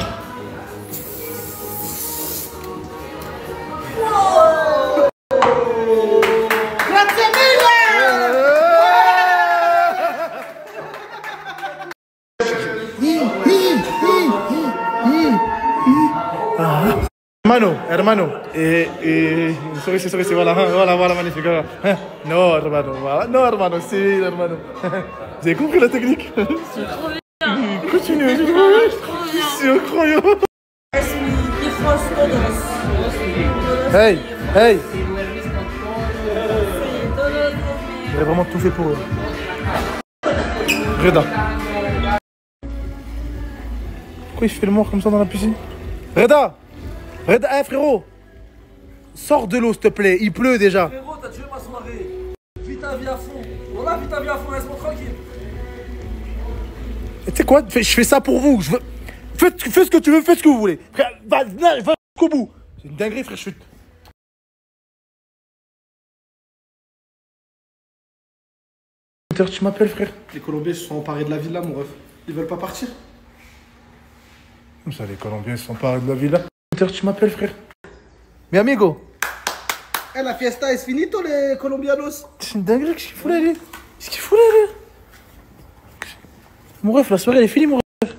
Wow. Grazie mille. Hermano. Sorry, voilà, magnifique. No, hermano, si, hermano. Vous avez compris la technique? C'est trop bien. Continue, c'est incroyable. Hey. J'aurais vraiment tout fait pour eux. Reda. Pourquoi il fait le mort comme ça dans la piscine? Reda, frérot. Sors de l'eau, s'il te plaît. Il pleut déjà. Frérot, t'as tué ma soirée. Vis ta vie à fond. Voilà, vis ta vie à fond, laisse-moi tranquille. Tu sais quoi? Je fais ça pour vous. Faites ce que tu veux, faites ce que vous voulez. Frère, va jusqu'au bout. C'est une dinguerie, frère, je suis... Tu m'appelles, frère? Les Colombiens se sont emparés de la villa, mon ref. Ils veulent pas partir? Comme ça, les Colombiens se sont emparés de la villa. Tu m'appelles, frère? Mi amigo. Eh, la fiesta est finito, les Colombianos. C'est une dinguerie, qu'est-ce qu'il fout là, lui? Qu'est-ce qu'il fout là, lui? Mon ref, la soirée, elle est finie, mon ref.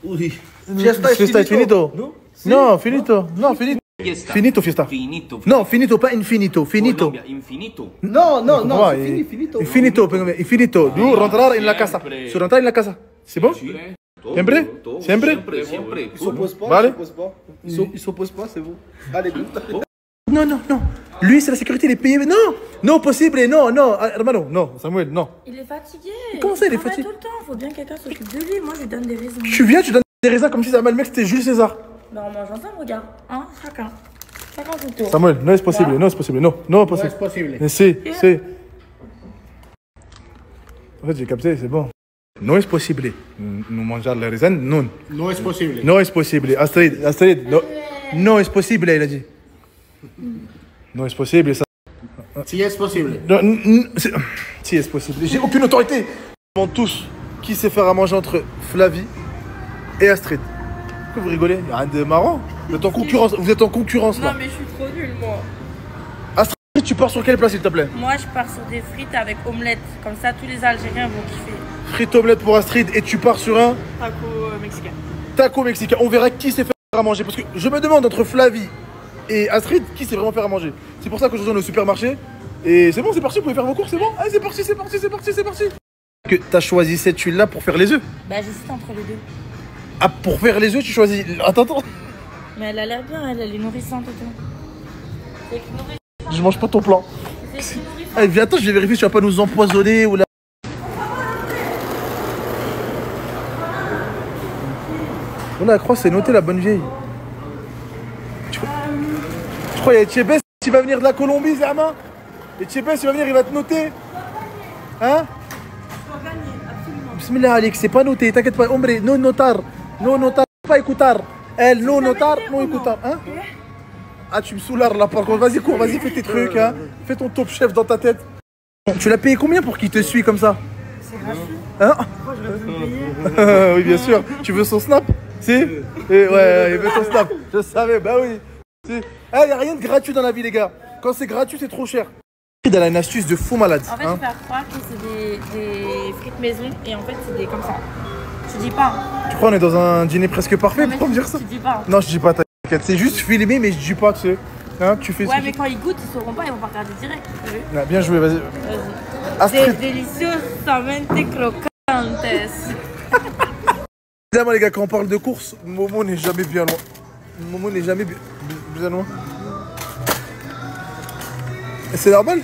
Oui. Fiesta est finito. No? No, finito. No, finito. Finito, fiesta. Finito. No, finito, pas infinito. Finito. Colombia, infinito. No, no, no, c'est fini, finito. Infinito, infinito. Du rentrar en la casa. Su rentrar en la casa. C'est bon? Siempre? Siempre? Ils s'opposent pas, Vale. ils s'opposent pas, c'est bon. Allez, go. Non, non, non. Lui, c'est la sécurité, il est payé. Non, non, possible, non, non. Hermano, non, Samuel, non. Il est fatigué. Comment ça, il est travaille fatigué? tout le temps. Faut bien que quelqu'un s'occupe de lui. Moi, je lui donne des raisons. Tu viens, tu donnes des raisins comme si le mec c'était Jules César. Bah, on mange ensemble, regarde. Hein, chacun. Chacun son tour. Samuel, non, c'est possible, non, c'est possible, non, non, possible. c'est possible. Mais c'est. En fait, j'ai capté, c'est bon. Non, c'est possible. Nous mangeons les raisins, non. Non, c'est possible. Non, c'est possible. Astrid, non. Non, c'est possible, il a dit. Non, c'est possible, ça. Si, c'est possible. Non, si, c'est possible. J'ai aucune autorité. Ils demandent tous qui sait faire à manger entre Flavie et Astrid. Pourquoi vous rigolez? Il n'y a rien de marrant. Vous êtes en concurrence, là. Non, mais je suis trop nulle, moi. Astrid, tu pars sur quelle place, s'il te plaît? Moi, je pars sur des frites avec omelette. Comme ça, tous les Algériens vont kiffer. Frites omelette pour Astrid et tu pars sur un Taco mexicain. taco mexicain. On verra qui sait faire à manger. Parce que je me demande entre Flavie et Astrid qui sait vraiment faire à manger. C'est pour ça qu'aujourd'hui on est au supermarché. Et c'est bon, c'est parti, vous pouvez faire vos courses, c'est bon. Allez, c'est parti, c'est parti, c'est parti, c'est parti. Que t'as choisi cette huile-là pour faire les œufs? Bah, j'hésite entre les deux. Ah, pour faire les œufs, tu choisis. Attends, attends. Mais elle a l'air bien, elle est nourrissante et tout. C'est nourrissant. Je mange pas ton plan. C'est nourrissant. Allez, viens, attends, je vais vérifier si tu vas pas nous empoisonner ou là. Voilà, crois c'est noté la bonne vieille. Je crois qu'il y a Tchébès qui va venir de la Colombie, Zerma. Et Tchébès, il va venir, il va te noter. Hein? Bismillah Alex, c'est pas noté, t'inquiète pas. Ombre, non notar, pas écoutar. Elle, non notar, non écoutar. Hein? Ah, tu me soulares là par contre. Vas-y, cours, vas-y, fais tes trucs. Hein? Fais ton top chef dans ta tête. Tu l'as payé combien pour qu'il te suit comme ça? C'est gratuit. Hein? Pourquoi je vais payer? Oui, bien sûr. Tu veux son snap? Si? Ouais, il veut ton snap. Je savais, bah oui. Il n'y a rien de gratuit dans la vie, les gars. Quand c'est gratuit, c'est trop cher. Elle a une astuce de faux malade. En fait, je vais faire croire que c'est des frites maison et en fait, c'est des comme ça. Je dis pas. Tu crois on est dans un dîner presque parfait pour me dire ça? Tu dis pas. Non, je dis pas, t'inquiète. C'est juste filmé, mais je dis pas, tu sais. Hein, tu fais ouais, mais quand ils goûtent, ils sauront pas, ils vont pas regarder direct. T'as vu? Ah, bien joué, vas-y. C'est deliciosamente crocantes. Évidemment, les gars, quand on parle de course, Momo n'est jamais bien loin. Momo n'est jamais bien loin. Et c'est normal?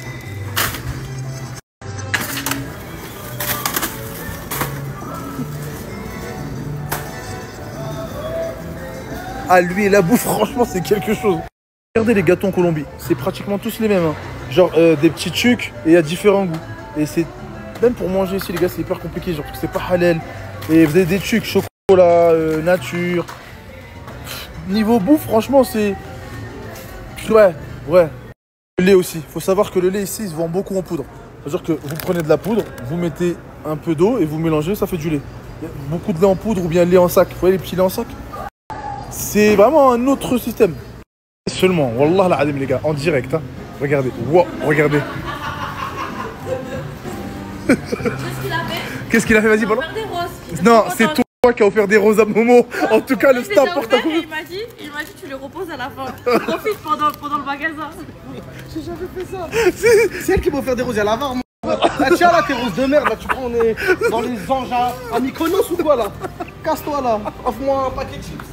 Ah, lui et la bouffe, franchement, c'est quelque chose. Regardez les gâteaux en Colombie, c'est pratiquement tous les mêmes. Hein. Genre des petits trucs et il y a différents goûts. Et c'est même pour manger ici, les gars, c'est hyper compliqué. Genre, parce que c'est pas halal. Et vous avez des trucs chocolat, nature. Niveau bouffe, franchement, c'est. Ouais. Le lait aussi. Faut savoir que le lait ici, il se vend beaucoup en poudre. C'est-à-dire que vous prenez de la poudre, vous mettez un peu d'eau et vous mélangez, ça fait du lait. Il y a beaucoup de lait en poudre ou bien lait en sac. Vous voyez les petits laits en sac? C'est vraiment un autre système. Seulement, wallah la adim, les gars, en direct. Hein. Regardez. Wow, regardez. Qu'est-ce qu'il a fait? Vas-y, ballon. Non, c'est toi qui as offert des roses à Momo. En tout cas, le staff porte à coup. Il m'a dit, tu les reposes à la fin. Profite pendant le magasin. J'ai jamais fait ça. C'est elle qui m'a offert des roses, il y a la barre. Ah, tiens là, tes roses de merde, là, tu crois on est dans les anges à Mykonos ou quoi là? Casse-toi là, offre-moi un paquet de chips.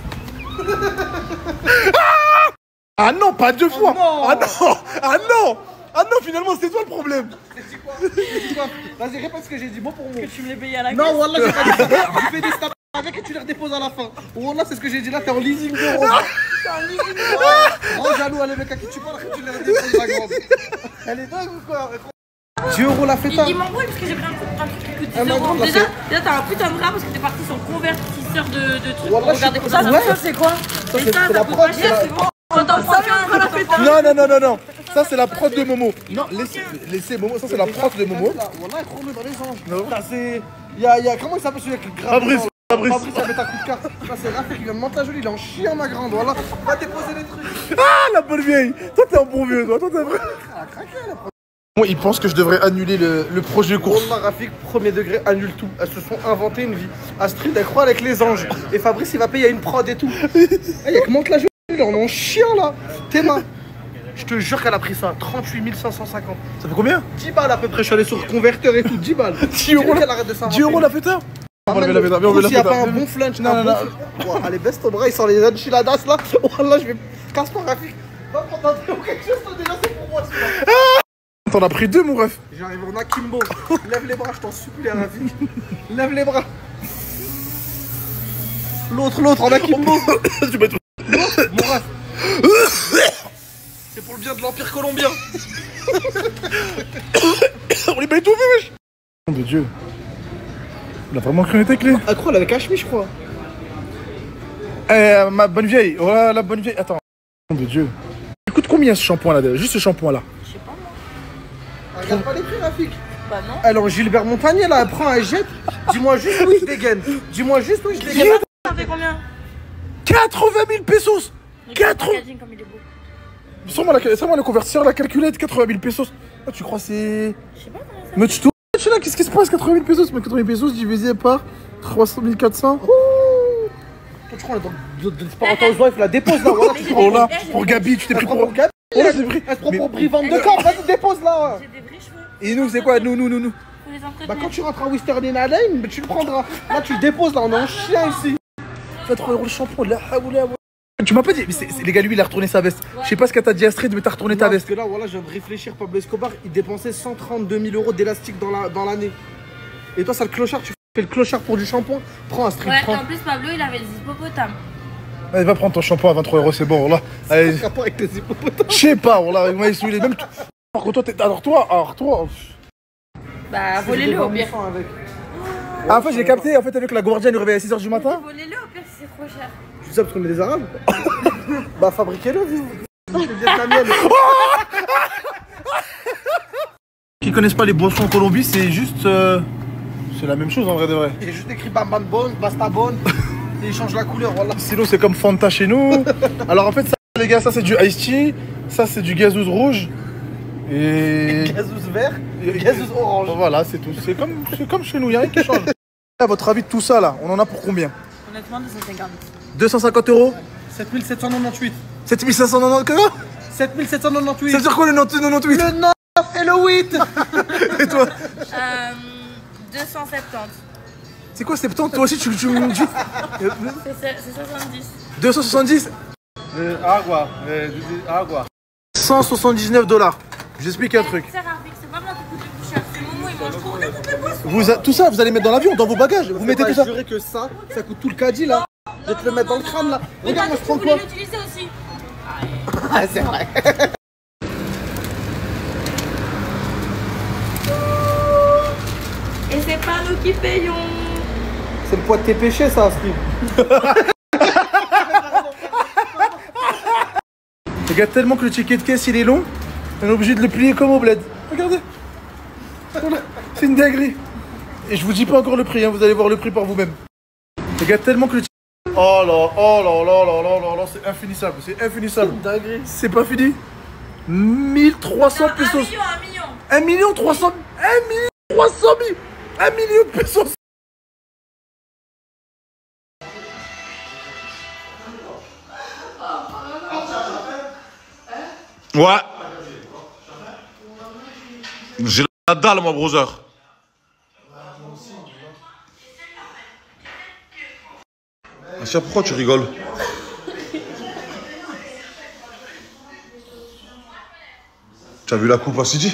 Ah non, pas deux fois. Non. Ah non. Ah non. Ah non, finalement, c'est toi le problème. C'est quoi? Vas-y, répète ce que j'ai dit, bon pour moi. Que tu me les payes à la caisse. Non, wallah, j'ai pas dit ça. Tu fais des snaps avec et tu les redéposes à la fin. Wallah, c'est ce que j'ai dit là, t'es en leasing de rose. T'es en leasing de rose. Oh, jaloux, les mecs à qui tu parles, tu les redéposes la grande. Elle est dingue ou quoi? 10 € la feta. Il m'embrouille parce que j'ai pris un truc qui coûte 10 Ah, ma grande, €. là, Déjà t'as un putain de rat parce que t'es parti sur convertisseur de trucs. Wallah, Regardez je sais ça, pas. ça c'est quoi? Ça, Et c'est ça la coûte prod, pas c'est cher, la- c'est bon. On t'en prend qu'un, on prend la feta. Non. Ça, c'est la prod de Momo. Non, laissez Momo. Ça, c'est la prod de Momo. Wallah, il roule dans les anges. Là, c'est. Il y a. Comment il s'appelle celui avec le grave? Fabrice. Fabrice, avec un coup de carte. Là, c'est Raphaël qui vient de monter la jolie. Il est en chien, ma grande. Voilà. Va déposer les trucs. Ah, la bonne vieille. Toi, t'es un bon vieux, toi. Toi, t'es vrai. Ah, craqué, la prod. Moi, il pense que je devrais annuler le projet course. Wallah, Rafik, premier degré, annule tout. Elles se sont inventées une vie. Astrid, elle croit avec les anges. Et Fabrice, il va payer à une prod et tout. Il y a que monte la jolie. Là, on est en chien, là. Théma. Je te jure qu'elle a pris ça, 38 550. Ça fait combien? 10 balles à peu près, je suis allé sur le converteur et tout, 10 balles. 10 €. qu'elle arrête de s'inventer. 10 € la feta. On va lever la feta. Viens, on va S'il lever n'y a la pas un feta. bon flunch, Non. Allez, baisse ton bras, il sort les enchiladas là. Wallah, je vais. Casse-toi, Rafik. Va prendre un thé ou quelque chose, toi, déjà, c'est pour moi, celui-là. T'en as pris 2, mon ref. J'arrive en akimbo. Lève les bras, je t'en supplie, Rafik. Lève les bras. L'autre en akimbo. Tu m'as tout. Mon ref. C'est pour le bien de l'Empire colombien. On les bat tout, wesh. Nom de Dieu. Il a vraiment cru avec les. Elle croit, elle avait Cachemire, je crois. Ma bonne vieille. Voilà, la bonne vieille. Attends. Nom de Dieu. Il coûte combien ce shampoing là? Juste ce shampoing là. Je sais pas moi. Regarde pas les prix, Rafik. Bah non. Elle est en Gilbert Montagnier là, elle prend, elle jette. Dis-moi juste où je dégaine. Dis-moi juste où je dégaine. Ça fait combien? 80 000 pesos. 80. Comme il est beau. Sans-moi le convertisseur, la calculette, 80 000 pesos. Ah, tu crois c'est. Je sais pas comment ça. Mais tu te là, qu'est-ce qui se passe? 80 000 pesos, mais 80 000 pesos divisé par 300 400. Toi, tu crois, on est dans Desperate Housewives, la dépose là. Voilà, tu Oh là, pour Gabi, tu t'es pris pour Gabi. Oh là, c'est pris. Elle se prend pour brivante de corps, vas-y, dépose là. J'ai des vrais cheveux. Et nous, c'est quoi? Nous. Faut les Bah, entretenir. quand tu rentres à Western Lane, tu le prendras. Là, tu le déposes là, on est en chien ici. Fais 3 € le shampoing, là. Tu m'as pas dit, mais les gars, lui, il a retourné sa veste. Je sais pas ce qu'elle t'a dit, Astrid, mais t'as retourné ta veste. Parce que là, voilà, je viens de réfléchir. Pablo Escobar, il dépensait 132 000 € d'élastique dans l'année. Et toi, ça le clochard, tu fais le clochard pour du shampoing. Prends Astrid, Ouais, prends. en plus Pablo il avait des hippopotames. Allez, va prendre ton shampoing à 23 €, c'est bon, là. Allez. Rapport avec tes hippopotames. Je sais pas, là, il m'a essuyé. Même. Par contre, toi, alors toi. Bah volez-le au pire. Ah, en fait, j'ai capté, en fait, avec la Guardia, nous réveille à 6 h du matin. Volez-le au pire si c'est trop cher. Tu sais parce qu'on est des Arabes. Bah, fabriquez-le, vous. Qui connaissent pas les boissons en Colombie, c'est juste. C'est la même chose en vrai de vrai. Il y a juste écrit Bam Bam Bon, Basta Bon. Et il change la couleur, voilà. Sinon, c'est comme Fanta chez nous. Alors en fait, ça, les gars, ça c'est du Ice Tea, ça c'est du gazouz rouge. Et. Gazouz vert et gazouz orange. Voilà, c'est tout. C'est comme chez nous, il n'y a rien qui change. À votre avis, de tout ça là, on en a pour combien? Honnêtement 250. 250 €? 7798. 7590 quoi? 7798. Ça veut dire quoi le 98? Le 9 et le 8. Et toi? 270. C'est quoi 70? Toi aussi tu me dis? C'est 70. 270? Agua. 179 $. J'explique un truc. C'est rare, c'est pas moi qui coûte le plus cher. C'est Momo, il mange trop toutes les boissons. Tout ça, vous allez mettre dans l'avion, dans vos bagages. Vous mettez tout ça. Je jurais que ça coûte tout le caddie là. Je vais te le mettre dans le crâne là. Regarde, moi je prends Vous quoi? voulez l'utiliser aussi. Ah, c'est vrai. Et c'est pas nous qui payons. C'est le poids de tes péchés, ça, Astrid. Regarde tellement que le ticket de caisse il est long, on est obligé de le plier comme au bled. Regardez. C'est une dinguerie. Et je vous dis pas encore le prix, hein, vous allez voir le prix par vous-même. Regarde tellement que le ticket. Oh là, c'est infinissable, c'est infinissable. C'est pas fini. 1300 pesos. 1 million 300 000. 1 million de pesos. Ouais. J'ai la dalle, moi, brother. Asia, pourquoi tu rigoles? Tu as vu la coupe à Sidi?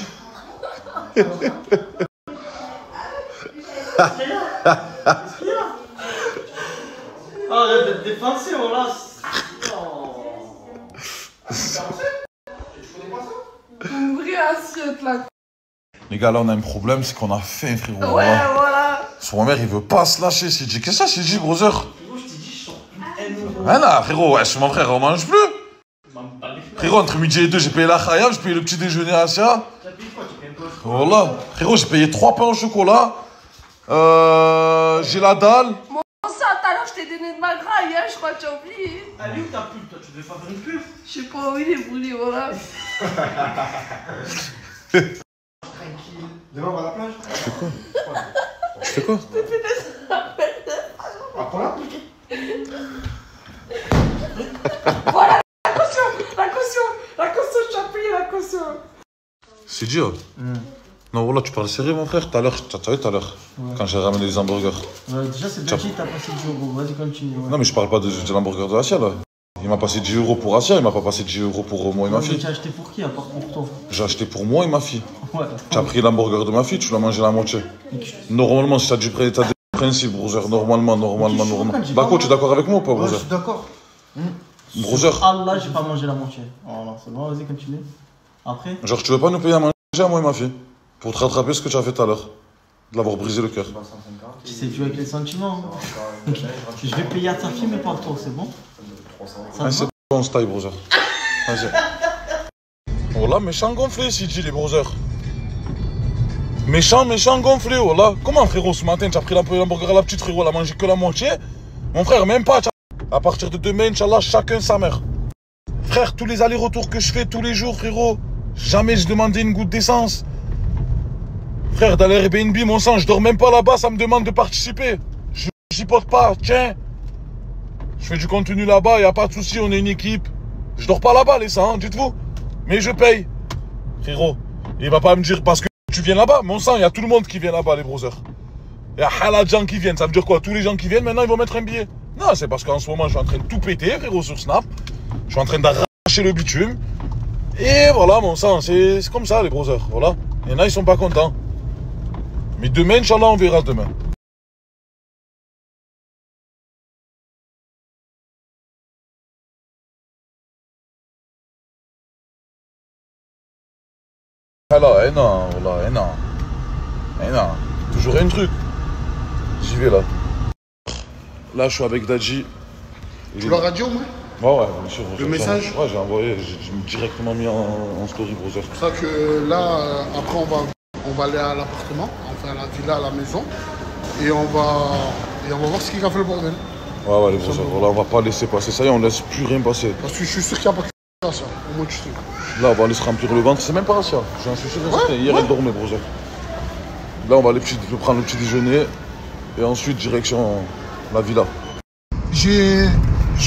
Arrête d'être défensif, voilà. Une vraie assiette là. Les gars, là, on a un problème, c'est qu'on a faim, frérot. Ouais, voilà. Son mère, il veut pas se lâcher, c'est dit. Qu'est-ce que ça, c'est dit, brother? Ah non, frérot, ouais, c'est mon frère, on mange plus. Frérot, entre midi et 2, j'ai payé la khayab, j'ai payé le petit déjeuner à Asia. Voilà. Frérot, j'ai payé 3 pains au chocolat. J'ai la dalle. Bon, ça, tout à l'heure, je t'ai donné de ma graille, hein, je crois que tu as oublié. Allez, où ta pub, toi? Tu devais pas faire une pub? Je sais pas où il est brûlé, voilà. Tranquille. Demain, on va à la plage. Tu fais quoi? Tu fais quoi? Je t'ai fait des appels. Ah, pour là? Voilà, la caution, tu as payé la caution. C'est dur. Non, voilà, tu parles sérieux, mon frère. Tout à l'heure, tu as vu tout à l'heure, quand j'ai ramené les hamburgers. Déjà, c'est déjà dit, t'as passé 10 euros. Vas-y, continue. Ouais. Non, mais je parle pas de l'hamburger de Asia, là. Il m'a passé 10 euros pour Asia, il m'a pas passé 10 euros pour moi et ma fille. Tu as acheté pour qui, à part pour toi? J'ai acheté pour moi et ma fille. Ouais. Tu as pris l'hamburger de ma fille, tu l'as mangé la moitié. Normalement, si t'as des principes, brother, normalement. Bah quoi, tu es d'accord avec moi ou pas, brother? Ouais, je suis d'accord. Brother. Allah, j'ai pas mangé la moitié. Voilà, c'est bon, vas-y, continue. Après? Genre, tu veux pas nous payer à manger à moi et ma fille? Pour te rattraper ce que tu as fait tout à l'heure. De l'avoir brisé le cœur. C'est joué avec les sentiments. Je vais payer à ta fille, mais pas à toi, c'est bon? C'est bon, style, brother. Vas-y. Voilà, méchant gonflé, si dit les brothers. Méchant gonflé, voilà. Comment, frérot, ce matin, tu as pris l'hamburger à la petite, frérot, elle a mangé que la moitié? Mon frère, même pas. À partir de demain, Inch'Allah, chacun sa mère. Frère, tous les allers-retours que je fais tous les jours, frérot, jamais je demandais une goutte d'essence. Frère, dans l'Airbnb, mon sang, je dors même pas là-bas, ça me demande de participer. Je chipote pas, tiens. Je fais du contenu là-bas, y a pas de souci, on est une équipe. Je dors pas là-bas, les sangs, dites-vous. Mais je paye. Frérot, il va pas me dire parce que tu viens là-bas. Mon sang, il y a tout le monde qui vient là-bas, les brothers. Il y a halal gens qui viennent. Ça veut dire quoi? Tous les gens qui viennent, maintenant, ils vont mettre un billet. Non, c'est parce qu'en ce moment, je suis en train de tout péter, frérot, sur Snap. Je suis en train d'arracher le bitume. Et voilà, mon sang, c'est comme ça, les brothers. Voilà. Il y en a, ils sont pas contents. Mais demain, Inch'Allah, on verra demain. Alors, non, voilà, non. Toujours un truc. J'y vais là. Là, je suis avec Dadji. Tu leur as dit au moins? Ouais, bien sûr. Le message? Ouais, j'ai envoyé, j'ai directement mis en story, brother. C'est ça que là, après, on va aller à l'appartement, enfin à la villa, à la maison, et on va voir ce qui a fait le bordel. Ouais, les brothers, voilà, on va pas laisser passer ça et on laisse plus rien passer. Parce que je suis sûr qu'il n'y a pas que ça, au moins tu sais. Là, on va aller se remplir le ventre, c'est même pas Asia. J'en suis sûr. Hier, elle dormait, brother. Là, on va aller prendre le petit déjeuner et ensuite, direction la villa. J'ai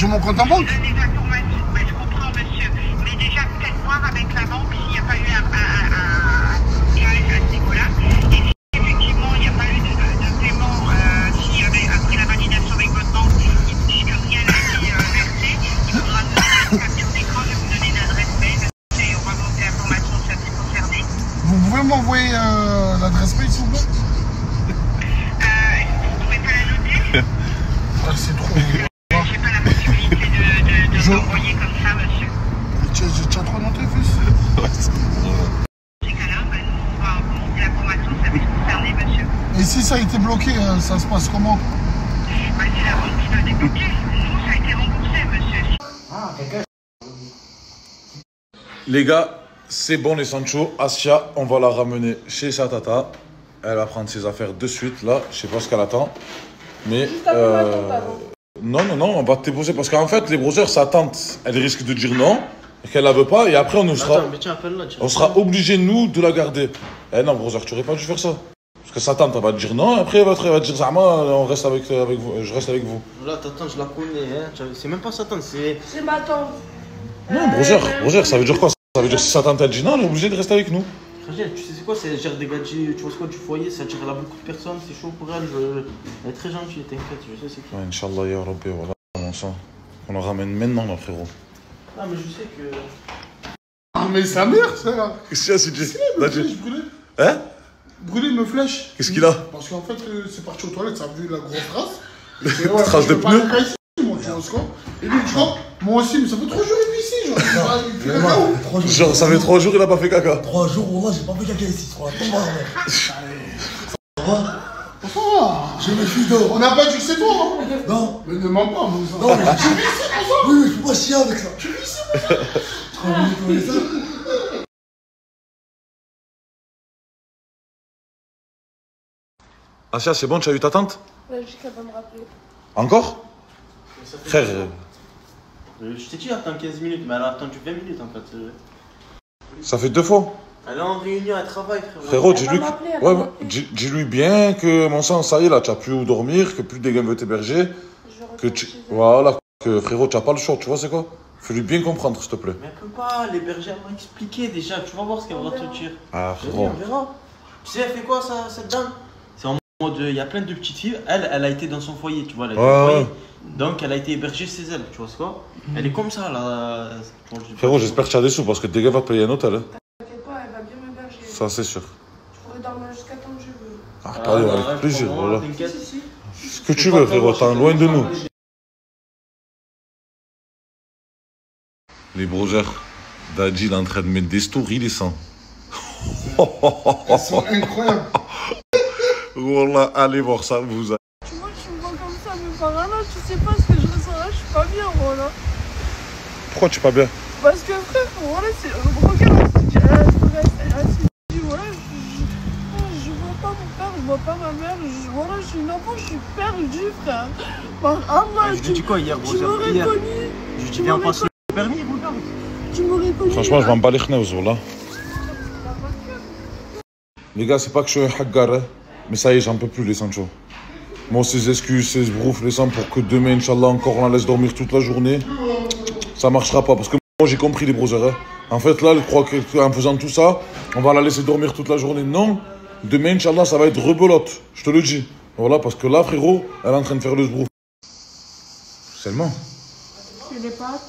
mon compte en banque. Je comprends, monsieur. Mais déjà, peut-être voir avec la banque s'il n'y a pas eu un gage à ce niveau-là. Et si effectivement, il n'y a pas eu de paiement, si après la validation avec votre banque, et que rien n'a été versé, il faudra nous faire une capture d'écran, je vais vous donner une adresse mail et on va monter l'information sur ce qui concerné. Vous pouvez m'envoyer l'adresse mail, s'il vous plaît? Vous ne pouvez pas la noter? Ah, c'est trop. J'ai pas la possibilité de l'envoyer comme ça, monsieur. Tu as trop noté, fils? Dans ces cas-là, on va monter l'information, ça va être concerné, monsieur. Et si ça a été bloqué, ça se passe comment? C'est la banque qui doit débloquer. Nous, ça a été remboursé, monsieur. Ah, quelqu'un. Les gars, c'est bon les Sancho. Asia, on va la ramener chez sa tata. Elle va prendre ses affaires de suite, là. Je sais pas ce qu'elle attend. Mais non, on va te déposer parce qu'en fait, les brothers, sa tante, elle risque de dire non, qu'elle la veut pas, et après, on sera obligé, nous, de la garder. Eh non, brother, tu aurais pas dû faire ça. Parce que sa tante, elle va te dire non, et après, elle va te dire Zama, on reste avec vous, je reste avec vous. Là, ta tante, je la connais, hein. C'est même pas sa tante, c'est ma tante. Non, brother, ça veut dire quoi? Ça veut dire si sa tante, elle dit non, elle est obligée de rester avec nous. Fragile, tu sais c'est quoi? C'est gère des gadgets, tu vois ce quoi du foyer, ça gère, elle a beaucoup de personnes, c'est chaud pour elle, elle est très gentille, t'inquiète, je sais c'est qui. Ouais, Inch'Allah, ya Rabbi, voilà, mon sang. On la ramène maintenant, là, frérot. Ah, mais je sais que. Ah, mais sa mère, ça! Qu'est-ce qu'il y a, Sidi? Brûlé. Hein? Brûlé me flèche. Qu'est-ce qu'il a? Parce qu'en fait, c'est parti aux toilettes, ça a vu la grosse trace. Trace de pneus? Et lui, tu vois, Moi aussi, mais ça fait 3 jours et puis ici, genre. Il fait caca où? Genre, ça fait 3 jours, il a pas fait caca. 3 jours, moi, j'ai pas fait caca ici. Ça va? Je me suis d'or. On n'a pas dit que c'est toi, hein? Non. Mais ne mens pas, Moussa. Non, mais tu vis ici, Moussa? Oui, mais je peux pas chier avec ça. Tu vis ici, Moussa? Asia, c'est bon, tu as eu ta tante? Ouais, je sais qu'elle va me rappeler. Encore? Frère. Je t'ai dit, attends 15 minutes, mais elle a attendu 20 minutes en fait. Ça fait 2 fois. Elle est en réunion, elle travaille, frérot. Frérot, dis-lui bien que mon sang, ça y est, là, tu n'as plus où dormir, que plus des gars veulent t'héberger. Voilà, que frérot, tu n'as pas le choix, tu vois, c'est quoi? Fais-lui bien comprendre, s'il te plaît. Mais elle peut pas, l'héberger, elle m'a expliqué déjà, tu vas voir ce qu'elle va te dire. Ah, frérot. On verra. Tu sais, elle fait quoi, ça, cette dame? C'est en mode, il y a plein de petites filles, elle a été dans son foyer, tu vois, elle a été au foyer. Donc, elle a été hébergée chez elle, tu vois, c'est quoi? Elle est comme ça, là. Frérot, j'espère que tu as des sous, parce que des gars vont te payer un hôtel. Hein. T'inquiète pas, elle va bien m'héberger. Ça, c'est sûr. Je pourrais dormir jusqu'à temps que je veux. Ah, allez, avec plaisir, voilà. Ce que tu veux, frérot, t'es loin de nous. Les brothers, Dadji, il est en train de mettre des stories, les sangs. Elles sont incroyables. Voilà, allez voir ça, vous. Tu vois, tu me vois comme ça, mais par là, tu sais pas ce que je ressens là, je suis pas bien, voilà. Pourquoi tu es pas bien? Parce que frère, voilà, c'est. Regarde, elle s'est dit, voilà, je vois pas mon père, je vois pas ma mère, voilà, je suis une enfant, je suis perdue, frère. Par Allah, je lui ai dit quoi hier, tu m'aurais connu. Je lui ai dit, viens passer le permis, regarde. Tu m'aurais connu. Franchement, je m'en bats les chneux, là. Les gars, c'est pas que je suis un hagar, hein, mais ça y est, j'en peux plus, les Sancho. Moi, ces excuses, ces broufs, les sangs, pour que demain, Inch'Allah, encore, on la laisse dormir toute la journée, ça marchera pas. Parce que moi, j'ai compris les brothers. Hein. En fait, là, je crois qu'en faisant tout ça, on va la laisser dormir toute la journée. Non, demain, Inch'Allah, ça va être rebelote. Je te le dis. Voilà, parce que là, frérot, elle est en train de faire le sbrouf. Seulement. C'est les pâtes.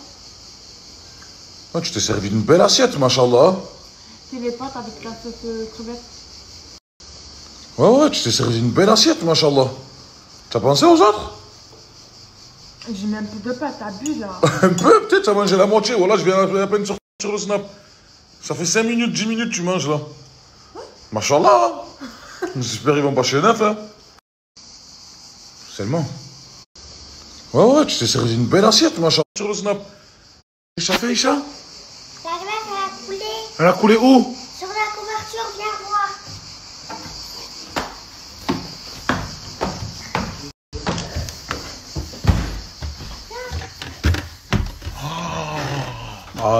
Ah, tu t'es servi d'une belle assiette, machallah. C'est les pâtes avec la sauce crevette. Ouais, tu t'es servi d'une belle assiette, machallah. T'as pensé aux autres? J'ai mis un peu de pâtes, t'abuses là. Un peu, peut-être, t'as mangé la moitié. Voilà, je viens à peine sortir sur le snap. Ça fait 5 minutes, 10 minutes, tu manges là. Machallah. J'espère qu'ils vont pas chez neuf, hein. Seulement. Ouais, tu t'es servi d'une belle assiette, machallah, sur le snap. Isha fait, Isha? La glace, elle a coulé. Elle a coulé où? Sur la couverture, viens voir.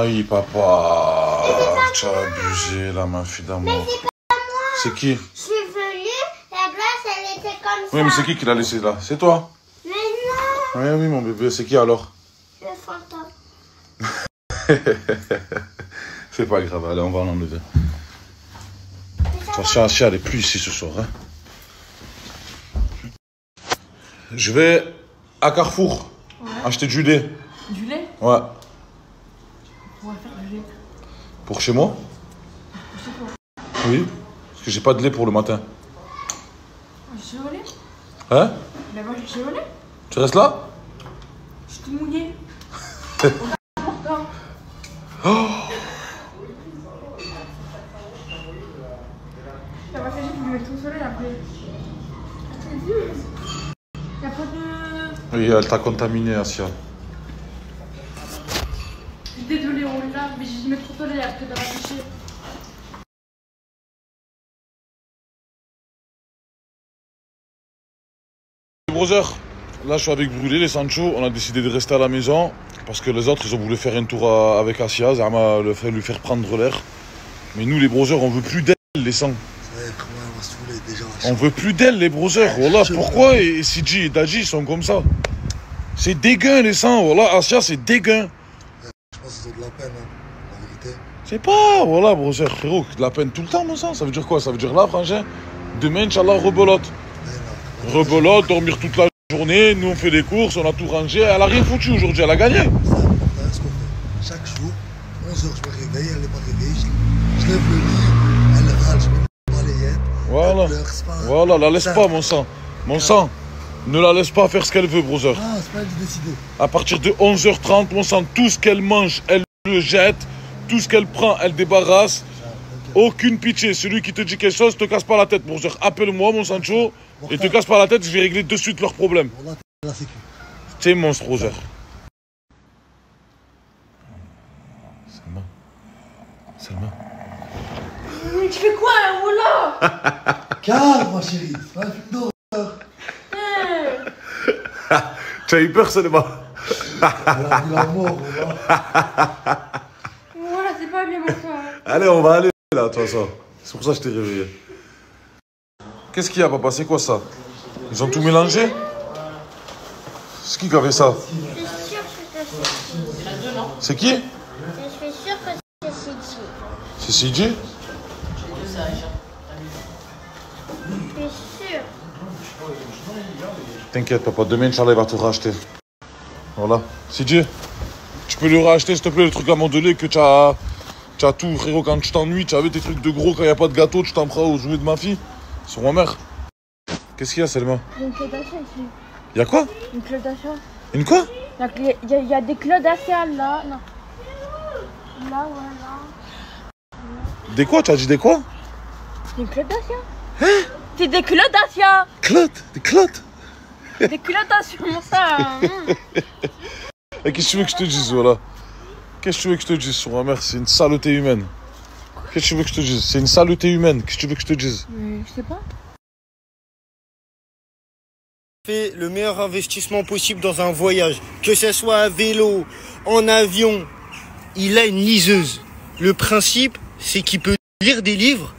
Aïe, papa. Tu as abusé, là, ma fille d'amour. Mais c'est pas moi. C'est qui? Je suis venue, la glace, elle était comme ça. Oui, mais c'est qui l'a laissé là? C'est toi? Mais non. Oui, oui, mon bébé. C'est qui alors? Le fantôme. C'est pas grave, allez, on va l'enlever. Attention, Asia, elle est plus ici ce soir. Hein. Je vais à Carrefour acheter du lait. Du lait? Ouais. On va faire du lait. Pour chez moi? Chez toi? Oui, parce que j'ai pas de lait pour le matin. J'ai au lait? Hein? Mais moi j'ai au lait. Tu restes là? Je suis tout mouillé. Oh! Ça va faire juste me mettre au soleil après. Y'a pas de... Oui, elle t'a contaminé, Asia. Désolée, on l'a, mais je mets trop au soleil après d'avoir séché. Brother, là je suis avec Brûlé, les Sancho, on a décidé de rester à la maison parce que les autres ils ont voulu faire un tour avec Asia, Zama lui faire prendre l'air. Mais nous les brothers on veut plus d'elle les sangs. On veut plus d'elle les brothers, voilà pourquoi et CJ et Dadji ils sont comme ça. C'est dégueu les sangs, voilà Asia c'est dégueu. Je pense qu'ils ont de la peine, hein, la vérité. C'est pas, voilà brother frérot, de la peine tout le temps mon sang, ça veut dire quoi? Ça veut dire là frangin, demain Inch'Allah rebelote. Rebelote, dormir toute la journée, nous on fait des courses, on a tout rangé, elle a rien foutu aujourd'hui, elle a gagné. C'est important ce qu'on fait. Chaque jour, 11h je me réveille, elle n'est pas réveillée, je lève le lit, elle râle, je mets le balayette, voilà, elle pleure, c'est pas... voilà, la laisse pas mon sang, mon sang. Ne la laisse pas faire ce qu'elle veut, brother. Ah, c'est pas elle de décider. À partir de 11h30, on sent tout ce qu'elle mange, elle le jette. Tout ce qu'elle prend, elle débarrasse. Aucune pitié. Celui qui te dit quelque chose, te casse pas la tête, brother. Appelle-moi, mon Sancho, et te casse pas la tête, je vais régler de suite leurs problèmes. C'est un monstre, brother. Selma. Tu fais quoi, là? Calme, ma chérie. C'est pas un film d'horreur. Tu as eu peur, Selma? La mort, Voilà, c'est pas bien, mon frère. Allez, on va aller là, toi, ça. C'est pour ça que je t'ai réveillé. Qu'est-ce qu'il y a, papa? C'est quoi ça? Ils ont tout mélangé? C'est qui a fait ça? Je suis sûre que c'est C'est qui? Je suis sûre que c'est Sidi. C'est CJ? Je suis sûre. T'inquiète, papa, demain, Inch'Allah, il va te racheter. Voilà. CJ, tu peux lui racheter, s'il te plaît, le truc à modeler que tu as tout, frérot, quand tu t'ennuies, tu avais tes trucs de gros, quand il n'y a pas de gâteau, tu t'en prends aux jouets de ma fille. Sur ma mère. Qu'est-ce qu'il y a, Selma? Il y a une Claude Dacia ici. Il y a quoi? Une Claude Dacia. Une quoi? Il y a des Claude Dacia là. Non. Là, ouais, là. Des quoi? Tu as dit des quoi? C'est une Claude Dacia. Hein? C'est des Claude Dacia. Claude? Des Claude? Des Claude Dacia, comment ça? Et qu'est-ce que tu veux que je te dise, voilà? Qu'est-ce que tu veux que je te dise sur ma mère? C'est une saleté humaine. Qu'est-ce que tu veux que je te dise? C'est une saleté humaine. Qu'est-ce que tu veux que je te dise? Je sais pas. Fait le meilleur investissement possible dans un voyage, que ce soit à vélo, en avion. Il a une liseuse. Le principe, c'est qu'il peut lire des livres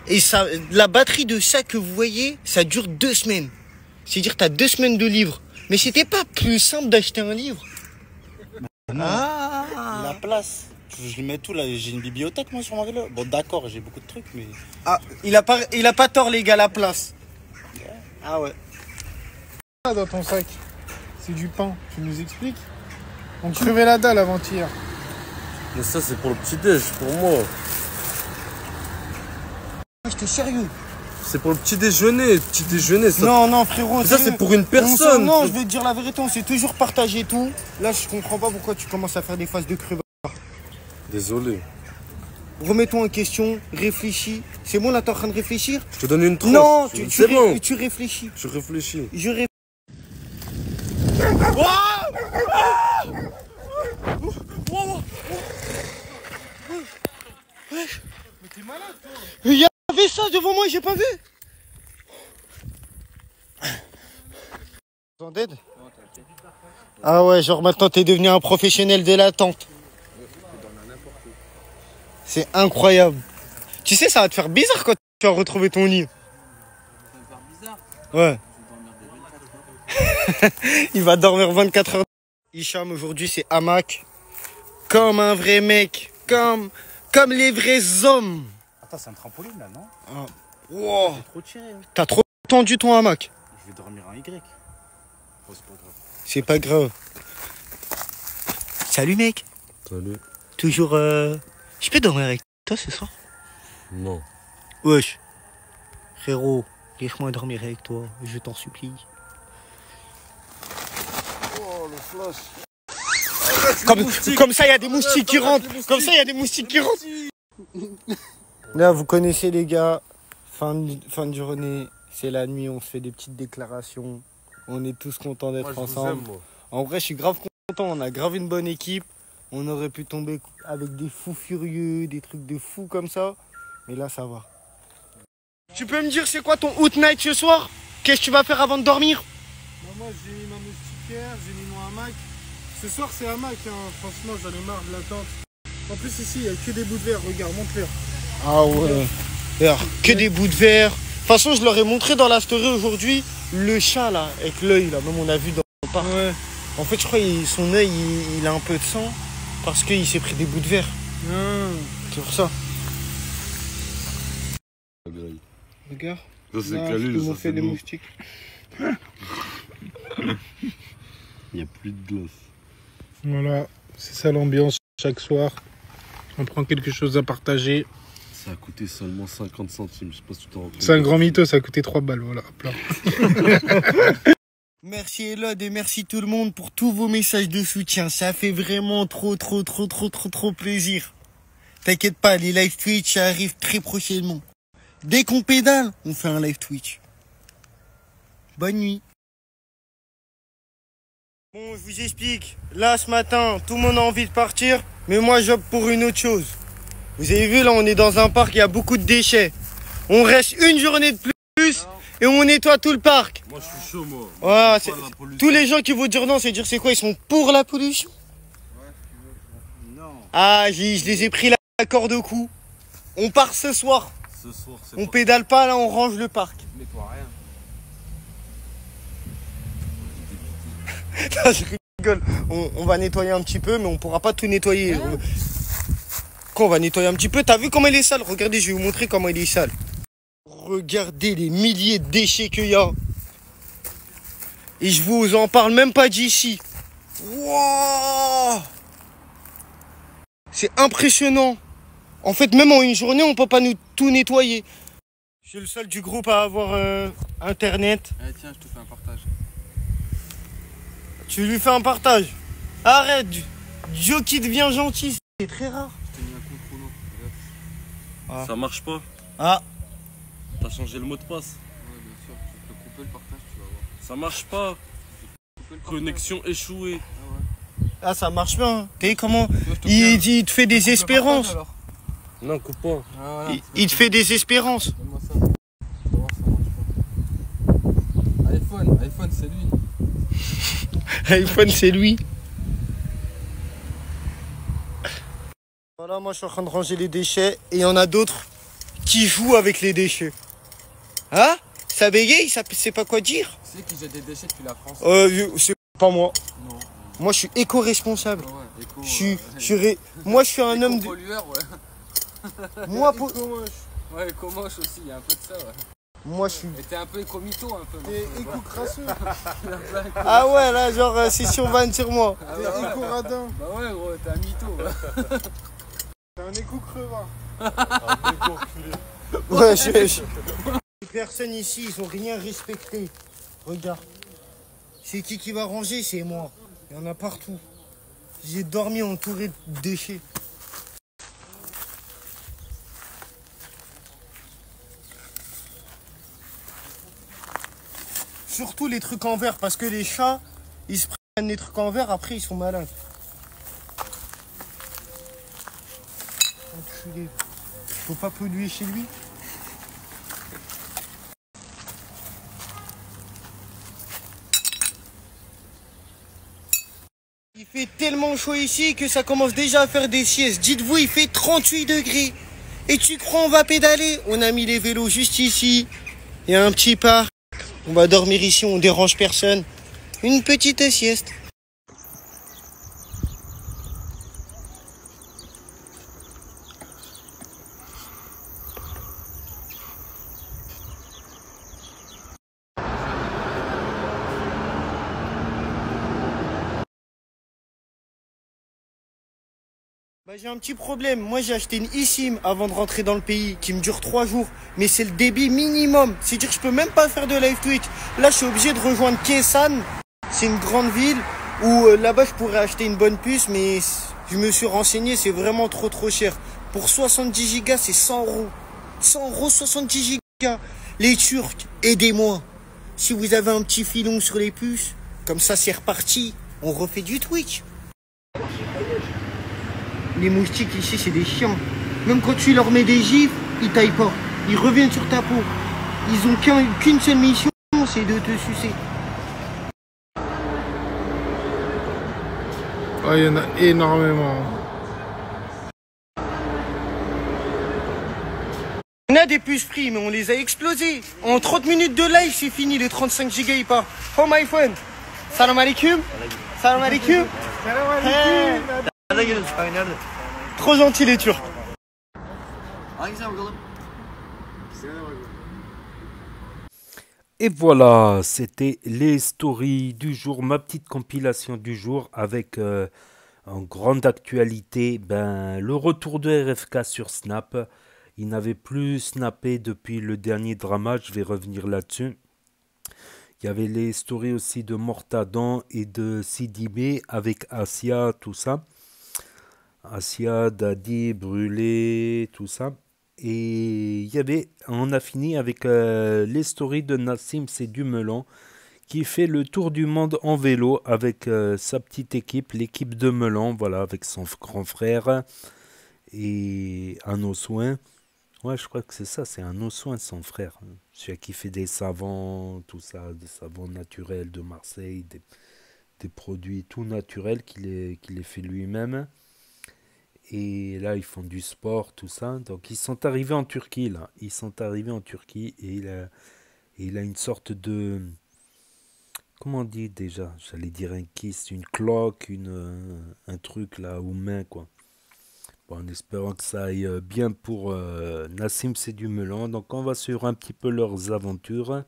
et ça, la batterie de ça que vous voyez, ça dure 2 semaines. C'est-à-dire que tu as 2 semaines de livres. Mais c'était pas plus simple d'acheter un livre? Ah, la place. Je mets tout là, j'ai une bibliothèque moi sur mon vélo. Bon d'accord, j'ai beaucoup de trucs mais... Ah, il a pas tort les gars, la place. Ah ouais. Dans ton sac, c'est du pain, tu nous expliques? On crevait la dalle avant-hier. Mais ça c'est pour le petit-déj, pour moi. J'étais sérieux. C'est pour le petit déjeuner, ça. Non frérot, ça c'est pour une personne. Non, je vais te dire la vérité, on s'est toujours partagé tout. Là je comprends pas pourquoi tu commences à faire des phases de crevard. Désolé. Remets-toi en question, réfléchis. C'est bon là, t'es en train de réfléchir? Je te donne une tranche. Non, bon. Tu réfléchis. Je réfléchis. Je réfléchis. Mais t'es malade, toi. Il y avait ça devant moi, j'ai pas vu. T'en d'aide? Ah ouais, genre maintenant t'es devenu un professionnel de l'attente. C'est incroyable. Tu sais, ça va te faire bizarre quand tu vas retrouver ton lit. Ça va me faire bizarre? Ouais. Il va dormir 24 heures. Hicham, aujourd'hui, c'est hamac. Comme un vrai mec. Comme les vrais hommes. Attends, c'est un trampoline là, non? Ah. Wow. Trop tiré. Hein. T'as trop tendu ton hamac. Je vais dormir en Y. Oh, c'est pas grave. C'est pas grave. Salut mec. Salut. Toujours Je peux dormir avec toi ce soir? Non. Wesh. Frérot, laisse-moi dormir avec toi, je t'en supplie. Oh, le flash. Comme ça, il y a des moustiques qui rentrent. Comme ça, il y a des moustiques qui rentrent. Là, vous connaissez les gars. Fin de journée, c'est la nuit, on se fait des petites déclarations. On est tous contents d'être ensemble. En vrai, je suis grave content. On a grave une bonne équipe. On aurait pu tomber avec des fous furieux, des trucs de fous comme ça. Mais là, ça va. Tu peux me dire c'est quoi ton out night ce soir? Qu'est-ce que tu vas faire avant de dormir? Moi, j'ai mis ma moustiquaire, j'ai mis mon hamac. Ce soir, c'est hamac, hein. Franchement, j'en ai marre de l'attente. En plus, ici, il n'y a que des bouts de verre. Regarde, montre-leur. Ah ouais. Regarde, que des bouts de verre. De toute façon, je leur ai montré dans la story aujourd'hui le chat là, avec l'œil là. Même on a vu dans le parc. Ouais. En fait, je crois que son œil, il a un peu de sang parce qu'il s'est pris des bouts de verre. C'est pour ça. Regarde. Ça, c'est Khalil, ça, fait des moustiques. Il n'y a plus de glace. Voilà, c'est ça l'ambiance chaque soir. On prend quelque chose à partager. Ça a coûté seulement 50 centimes, je sais pas si tu t'en rends compte. C'est un grand mytho, ça a coûté 3 balles, voilà. Hop là. Merci Elod et merci tout le monde pour tous vos messages de soutien. Ça fait vraiment trop plaisir. T'inquiète pas, les live Twitch ça arrive très prochainement. Dès qu'on pédale, on fait un live Twitch. Bonne nuit. Bon, je vous explique. Là, ce matin, tout le monde a envie de partir, mais moi, j'opte pour une autre chose. Vous avez vu, là, on est dans un parc, il y a beaucoup de déchets. On reste une journée de plus et on nettoie tout le parc. Moi, je suis chaud, moi. Voilà, tous les gens qui vont dire non, c'est dire c'est quoi? Ils sont pour la pollution? Non. Ah, je les ai pris la corde au cou. On part ce soir. Ce soir, c'est On pédale pas, là, on range le parc. Mets-toi rien. Non, je rigole. On va nettoyer un petit peu, mais on pourra pas tout nettoyer. Quand on va nettoyer un petit peu, t'as vu comment il est sale? Regardez, je vais vous montrer comment il est sale. Regardez les milliers de déchets qu'il y a. Et je vous en parle même pas d'ici. Wow, c'est impressionnant. En fait, même en une journée, on peut pas nous tout nettoyer. Je suis le seul du groupe à avoir internet. Eh tiens, je te fais un partage. Tu lui fais un partage. Arrête, Joe qui devient gentil, c'est très rare. Je t'ai mis un compte chrono. Ah. Ça marche pas. Ah. T'as changé le mot de passe. Ouais, bien sûr. Tu peux couper le partage, tu vas voir. Ça marche pas. Connexion échouée. Ah, ça marche bien. Hein. T'as vu comment il te fait des espérances. Non, coupe pas. Ah, voilà. Il te fait des espérances. Donne-moi ça. Tu vas voir, ça marche pas. iPhone, c'est lui. iPhone, c'est lui. Voilà, moi je suis en train de ranger les déchets et il y en a d'autres qui jouent avec les déchets. Hein? Ça bégaye, ça sait pas quoi dire. Tu sais qui jette des déchets depuis la France? C'est pas moi. Non. Moi je suis éco-responsable. Ah ouais, éco, moi je suis un homme de... Pollueur, ouais. Moi pour... Ouais, éco-moche aussi, il y a un peu de ça, ouais. Moi je suis... Et t'es un peu éco-mytho un peu. T'es éco-crasseux. Ah ouais, là genre c'est sur vanne sur moi. Ah t'es éco-radin. Bah ouais gros, t'es un mytho. T'es un éco-crevin. Un éco-reculé. Ouais, les personnes ici, ils ont rien respecté. Regarde. C'est qui va ranger? C'est moi. Il y en a partout. J'ai dormi entouré de déchets. Surtout les trucs en verre, parce que les chats, ils se prennent les trucs en verre, après ils sont malins. Enculé. Faut pas polluer chez lui. Il fait tellement chaud ici que ça commence déjà à faire des siestes. Dites-vous, il fait 38 degrés. Et tu crois on va pédaler? On a mis les vélos juste ici. Il y a un petit parc. On va dormir ici, on dérange personne. Une petite sieste. Bah, j'ai un petit problème. Moi, j'ai acheté une eSIM avant de rentrer dans le pays qui me dure 3 jours. Mais c'est le débit minimum. C'est-à-dire que je peux même pas faire de live Twitch. Là, je suis obligé de rejoindre Kaisan. C'est une grande ville où là-bas, je pourrais acheter une bonne puce. Mais je me suis renseigné, c'est vraiment trop cher. Pour 70 gigas, c'est 100 €. 100 €, 70 gigas. Les Turcs, aidez-moi. Si vous avez un petit filon sur les puces, comme ça, c'est reparti. On refait du Twitch. Les moustiques ici, c'est des chiens. Même quand tu leur mets des gifles, ils taillent pas. Ils reviennent sur ta peau. Ils ont qu'une seule mission, c'est de te sucer. Oh, il y en a énormément. On a des puces free, mais on les a explosées. En 30 minutes de live, c'est fini. Les 35 gigas, ils partent. Oh my friend. Salam alaikum. Salam alaikum. Salam alaikum. Trop gentil les Turcs. Et voilà, c'était les stories du jour, ma petite compilation du jour avec en grande actualité le retour de RFK sur Snap. Il n'avait plus snappé depuis le dernier drama, je vais revenir là-dessus. Il y avait les stories aussi de Mortadan et de Sidibé avec Asia, tout ça. Asia, Dadi, Brûlé, tout ça. Et on a fini avec les stories de Nassim C'est du Melon, qui fait le tour du monde en vélo avec sa petite équipe, l'équipe de Melon, voilà, avec son grand frère et un Ossoin. Ouais, je crois que c'est ça, c'est un Ossoin, son frère. Celui qui fait des savons, tout ça, des savons naturels de Marseille, des produits tout naturels qu'il les fait lui-même. Et là, ils font du sport, tout ça. Donc, ils sont arrivés en Turquie, là. Ils sont arrivés en Turquie et il a une sorte de... Comment on dit déjà? J'allais dire un kiss, une cloque, un truc là aux mains, quoi. Bon, en espérant que ça aille bien pour Nassim C'est du Melon. Donc, on va suivre un petit peu leurs aventures.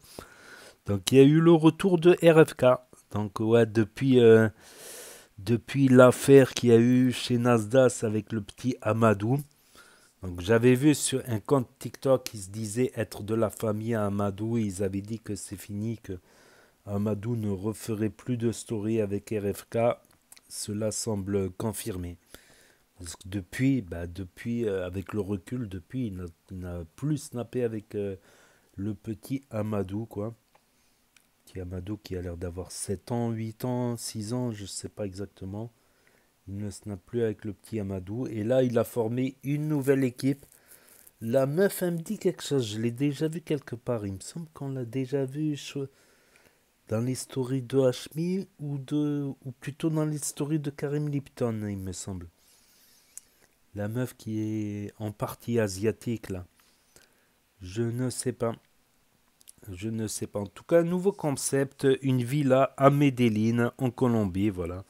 Donc, il y a eu le retour de RFK. Donc, ouais, depuis l'affaire qu'il y a eu chez Nasdaq avec le petit Amadou. Donc, j'avais vu sur un compte TikTok qui se disait être de la famille Amadou. Ils avaient dit que c'est fini, que Amadou ne referait plus de story avec RFK. Cela semble confirmé. Parce que depuis, avec le recul, depuis, il n'a plus snappé avec le petit Amadou, quoi. Petit Amadou qui a l'air d'avoir 7 ans, 8 ans, 6 ans, je ne sais pas exactement. Il ne snappe plus avec le petit Amadou. Et là, il a formé une nouvelle équipe. La meuf, elle me dit quelque chose. Je l'ai déjà vu quelque part. Il me semble qu'on l'a déjà vu dans les stories de Hashmi ou plutôt dans les stories de Karim Lipton, il me semble. La meuf qui est en partie asiatique, là. Je ne sais pas. Je ne sais pas. En tout cas, un nouveau concept, une villa à Medellín, en Colombie, voilà.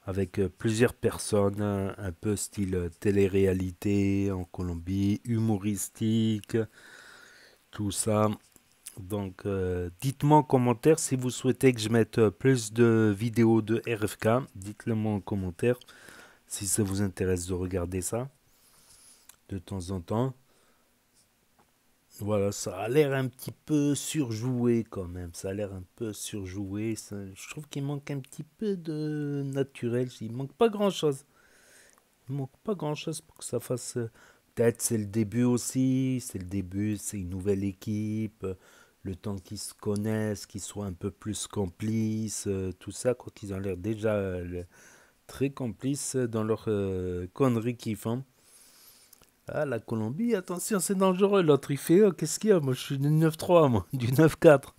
Avec plusieurs personnes, un peu style télé-réalité en Colombie, humoristique, tout ça. Donc, dites-moi en commentaire si vous souhaitez que je mette plus de vidéos de RFK. Dites-le moi en commentaire si ça vous intéresse de regarder ça de temps en temps. Voilà, ça a l'air un petit peu surjoué quand même. Ça a l'air un peu surjoué. Je trouve qu'il manque un petit peu de naturel. Il manque pas grand-chose. Il manque pas grand-chose pour que ça fasse... Peut-être c'est le début aussi. C'est le début, c'est une nouvelle équipe. Le temps qu'ils se connaissent, qu'ils soient un peu plus complices. Tout ça, quoi qu'ils ont l'air déjà très complices dans leurs conneries qu'ils font. Ah, la Colombie, attention, c'est dangereux. L'autre, il fait, oh, qu'est-ce qu'il y a? Moi, je suis du 9-3, moi, du 9-4.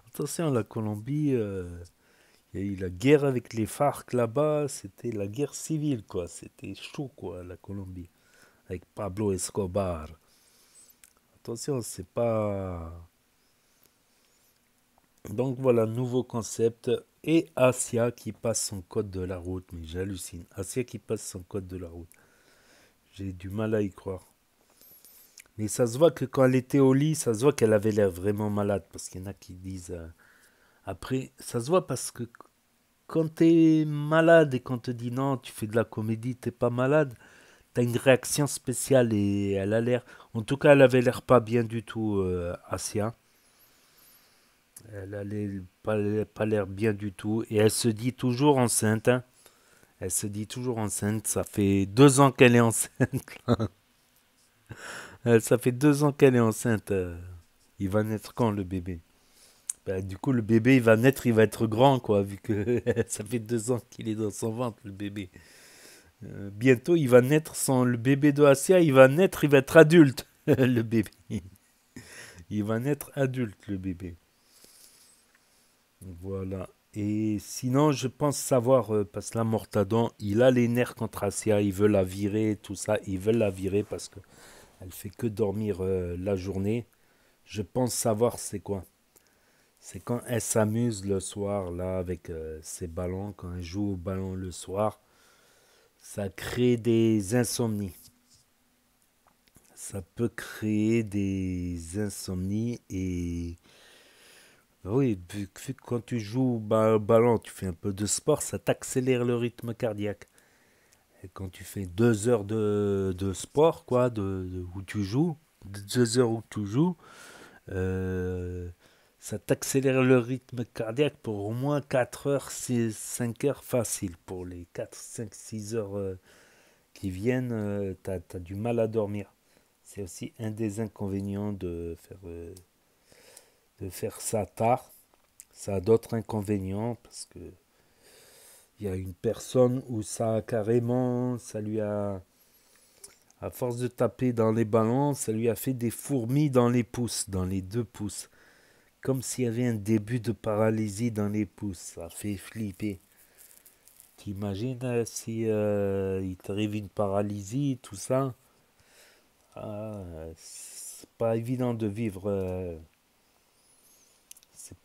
Attention, la Colombie, il y a eu la guerre avec les FARC là-bas. C'était la guerre civile, quoi. C'était chaud, quoi, la Colombie. Avec Pablo Escobar. Attention, c'est pas... Donc, voilà, nouveau concept. Et Asia qui passe son code de la route. Mais j'hallucine. Asia qui passe son code de la route. J'ai du mal à y croire. Mais ça se voit que quand elle était au lit, ça se voit qu'elle avait l'air vraiment malade. Parce qu'il y en a qui disent... Après, ça se voit parce que quand t'es malade et qu'on te dit non, tu fais de la comédie, t'es pas malade, t'as une réaction spéciale et elle a l'air... En tout cas, elle avait l'air pas bien du tout, Asia. Elle avait pas l'air bien du tout. Et elle se dit toujours enceinte, hein. Elle se dit toujours enceinte. Ça fait 2 ans qu'elle est enceinte. Ça fait 2 ans qu'elle est enceinte. Il va naître quand, le bébé? Ben, du coup, le bébé, il va naître, il va être grand, quoi, vu que ça fait 2 ans qu'il est dans son ventre, le bébé. Bientôt, il va naître, le bébé de Asia, il va naître, il va être adulte, le bébé. Il va naître adulte, le bébé. Voilà. Et sinon, je pense savoir, parce que là, Mortadan, il a les nerfs contre Asia, il veut la virer, tout ça, il veut la virer parce que elle fait que dormir la journée. Je pense savoir c'est quoi. C'est quand elle s'amuse le soir, là, avec ses ballons, quand elle joue au ballon le soir, ça crée des insomnies. Ça peut créer des insomnies et... Oui, vu que quand tu joues au ballon, tu fais un peu de sport, ça t'accélère le rythme cardiaque. Et quand tu fais 2 heures de sport, quoi, où tu joues, 2 heures où tu joues, ça t'accélère le rythme cardiaque pour au moins 4 heures, 5 heures facile. Pour les 4, 5, 6 heures qui viennent, t'as du mal à dormir. C'est aussi un des inconvénients de faire ça tard. Ça a d'autres inconvénients parce que il y a une personne où ça a carrément, ça lui a, à force de taper dans les ballons, ça lui a fait des fourmis dans les pouces, dans les 2 pouces. Comme s'il y avait un début de paralysie dans les pouces. Ça fait flipper. T'imagines si il t'arrive une paralysie, tout ça. C'est pas évident de vivre.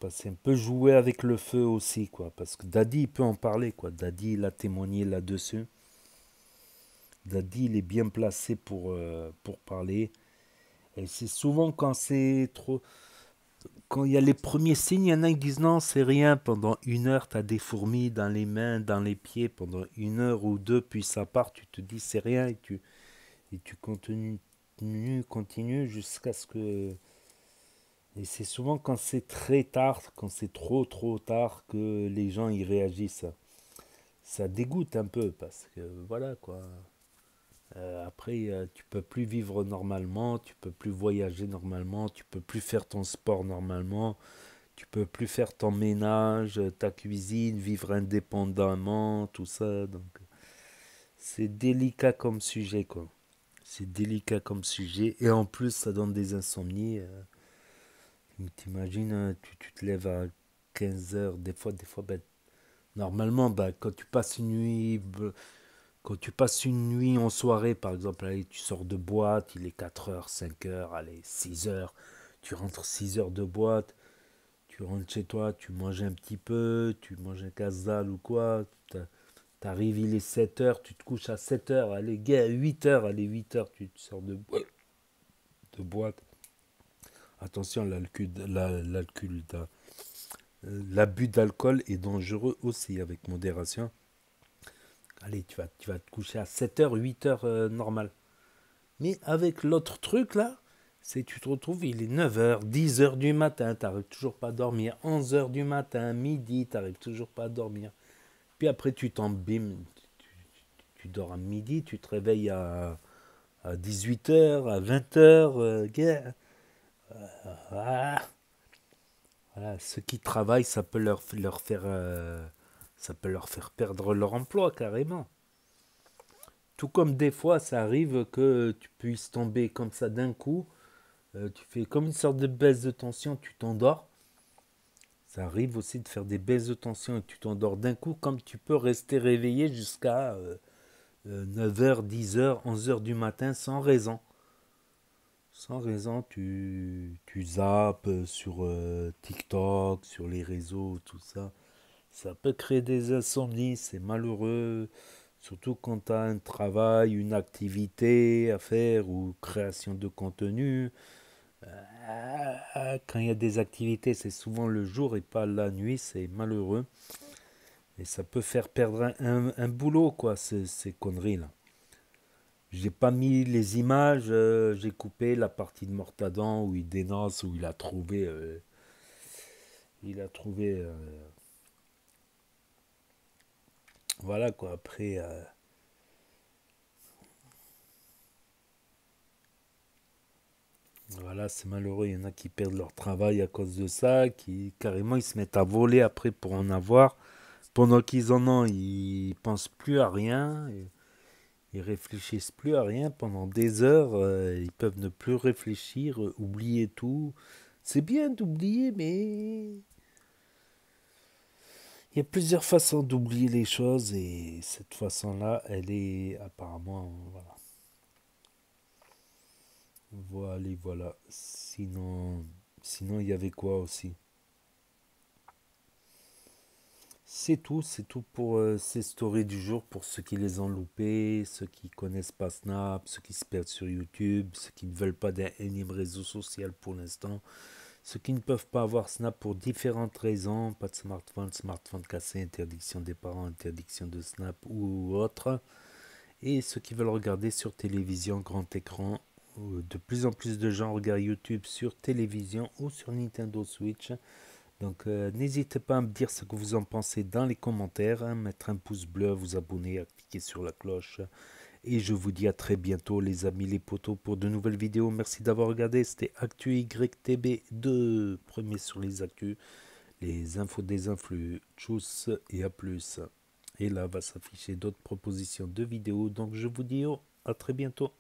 C'est un peu jouer avec le feu aussi, quoi. Parce que Daddy, il peut en parler, quoi. Daddy, il a témoigné là-dessus. Daddy, il est bien placé pour parler. Et c'est souvent quand c'est trop... Quand il y a les premiers signes, il y en a qui disent non, c'est rien. Pendant 1 heure, tu as des fourmis dans les mains, dans les pieds. Pendant 1 heure ou 2, puis ça part, tu te dis c'est rien. Et tu continues jusqu'à ce que... Et c'est souvent quand c'est très tard, quand c'est trop tard que les gens y réagissent. Ça dégoûte un peu parce que voilà quoi. Après, tu peux plus vivre normalement, tu peux plus voyager normalement, tu peux plus faire ton sport normalement, tu peux plus faire ton ménage, ta cuisine, vivre indépendamment, tout ça. Donc, c'est délicat comme sujet quoi. C'est délicat comme sujet et en plus ça donne des insomnies. T'imagines, tu te lèves à 15 heures, des fois, ben, normalement, ben, quand tu passes une nuit en soirée, par exemple, allez, tu sors de boîte, il est 4 heures, 5 heures, allez, 6 heures, tu rentres 6 heures de boîte, tu rentres chez toi, tu manges un petit peu, tu manges un casse-dalle ou quoi, t'arrives, il est 7 heures, tu te couches à 7 heures, allez, gars, 8 heures, allez, 8 heures, tu sors de boîte. Attention, l'abus d'alcool est dangereux aussi avec modération. Allez, tu vas te coucher à 7h, 8h normal. Mais avec l'autre truc là, c'est tu te retrouves, il est 9h, 10h du matin, tu n'arrives toujours pas à dormir. 11h du matin, midi, tu n'arrives toujours pas à dormir. Puis après, tu t'embimes, tu dors à midi, tu te réveilles à 18h, à 20h, voilà, ceux qui travaillent, ça peut leur faire perdre leur emploi carrément. Tout comme des fois, ça arrive que tu puisses tomber comme ça d'un coup, tu fais comme une sorte de baisse de tension, tu t'endors. Ça arrive aussi de faire des baisses de tension et tu t'endors d'un coup, comme tu peux rester réveillé jusqu'à 9h, 10h, 11h du matin sans raison. Sans raison, tu zappes sur TikTok, sur les réseaux, tout ça. Ça peut créer des insomnies, c'est malheureux. Surtout quand tu as un travail, une activité à faire ou création de contenu. Quand il y a des activités, c'est souvent le jour et pas la nuit, c'est malheureux. Et ça peut faire perdre un boulot, quoi, ces conneries-là. J'ai pas mis les images, j'ai coupé la partie de Mortadan où il dénonce, où il a trouvé voilà quoi, après voilà, c'est malheureux, il y en a qui perdent leur travail à cause de ça, qui carrément ils se mettent à voler après pour en avoir, pendant qu'ils en ont, ils pensent plus à rien, ils réfléchissent plus à rien pendant des heures, ils peuvent ne plus réfléchir, oublier tout. C'est bien d'oublier, mais il y a plusieurs façons d'oublier les choses et cette façon-là, elle est apparemment, voilà. Voilà. Sinon, il y avait quoi aussi? C'est tout pour ces stories du jour, pour ceux qui les ont loupés, ceux qui connaissent pas Snap, ceux qui se perdent sur YouTube, ceux qui ne veulent pas d'un énième réseau social pour l'instant, ceux qui ne peuvent pas avoir Snap pour différentes raisons, pas de smartphone cassé, interdiction des parents, interdiction de Snap ou autre, et ceux qui veulent regarder sur télévision, grand écran, de plus en plus de gens regardent YouTube sur télévision ou sur Nintendo Switch. Donc n'hésitez pas à me dire ce que vous en pensez dans les commentaires, hein, mettre un pouce bleu, vous abonner, à cliquer sur la cloche. Et je vous dis à très bientôt les amis, les potos, pour de nouvelles vidéos. Merci d'avoir regardé, c'était Actu YTB2, premier sur les actus, les infos des influx. Tchuss et à plus. Et là va s'afficher d'autres propositions de vidéos, donc je vous dis à très bientôt.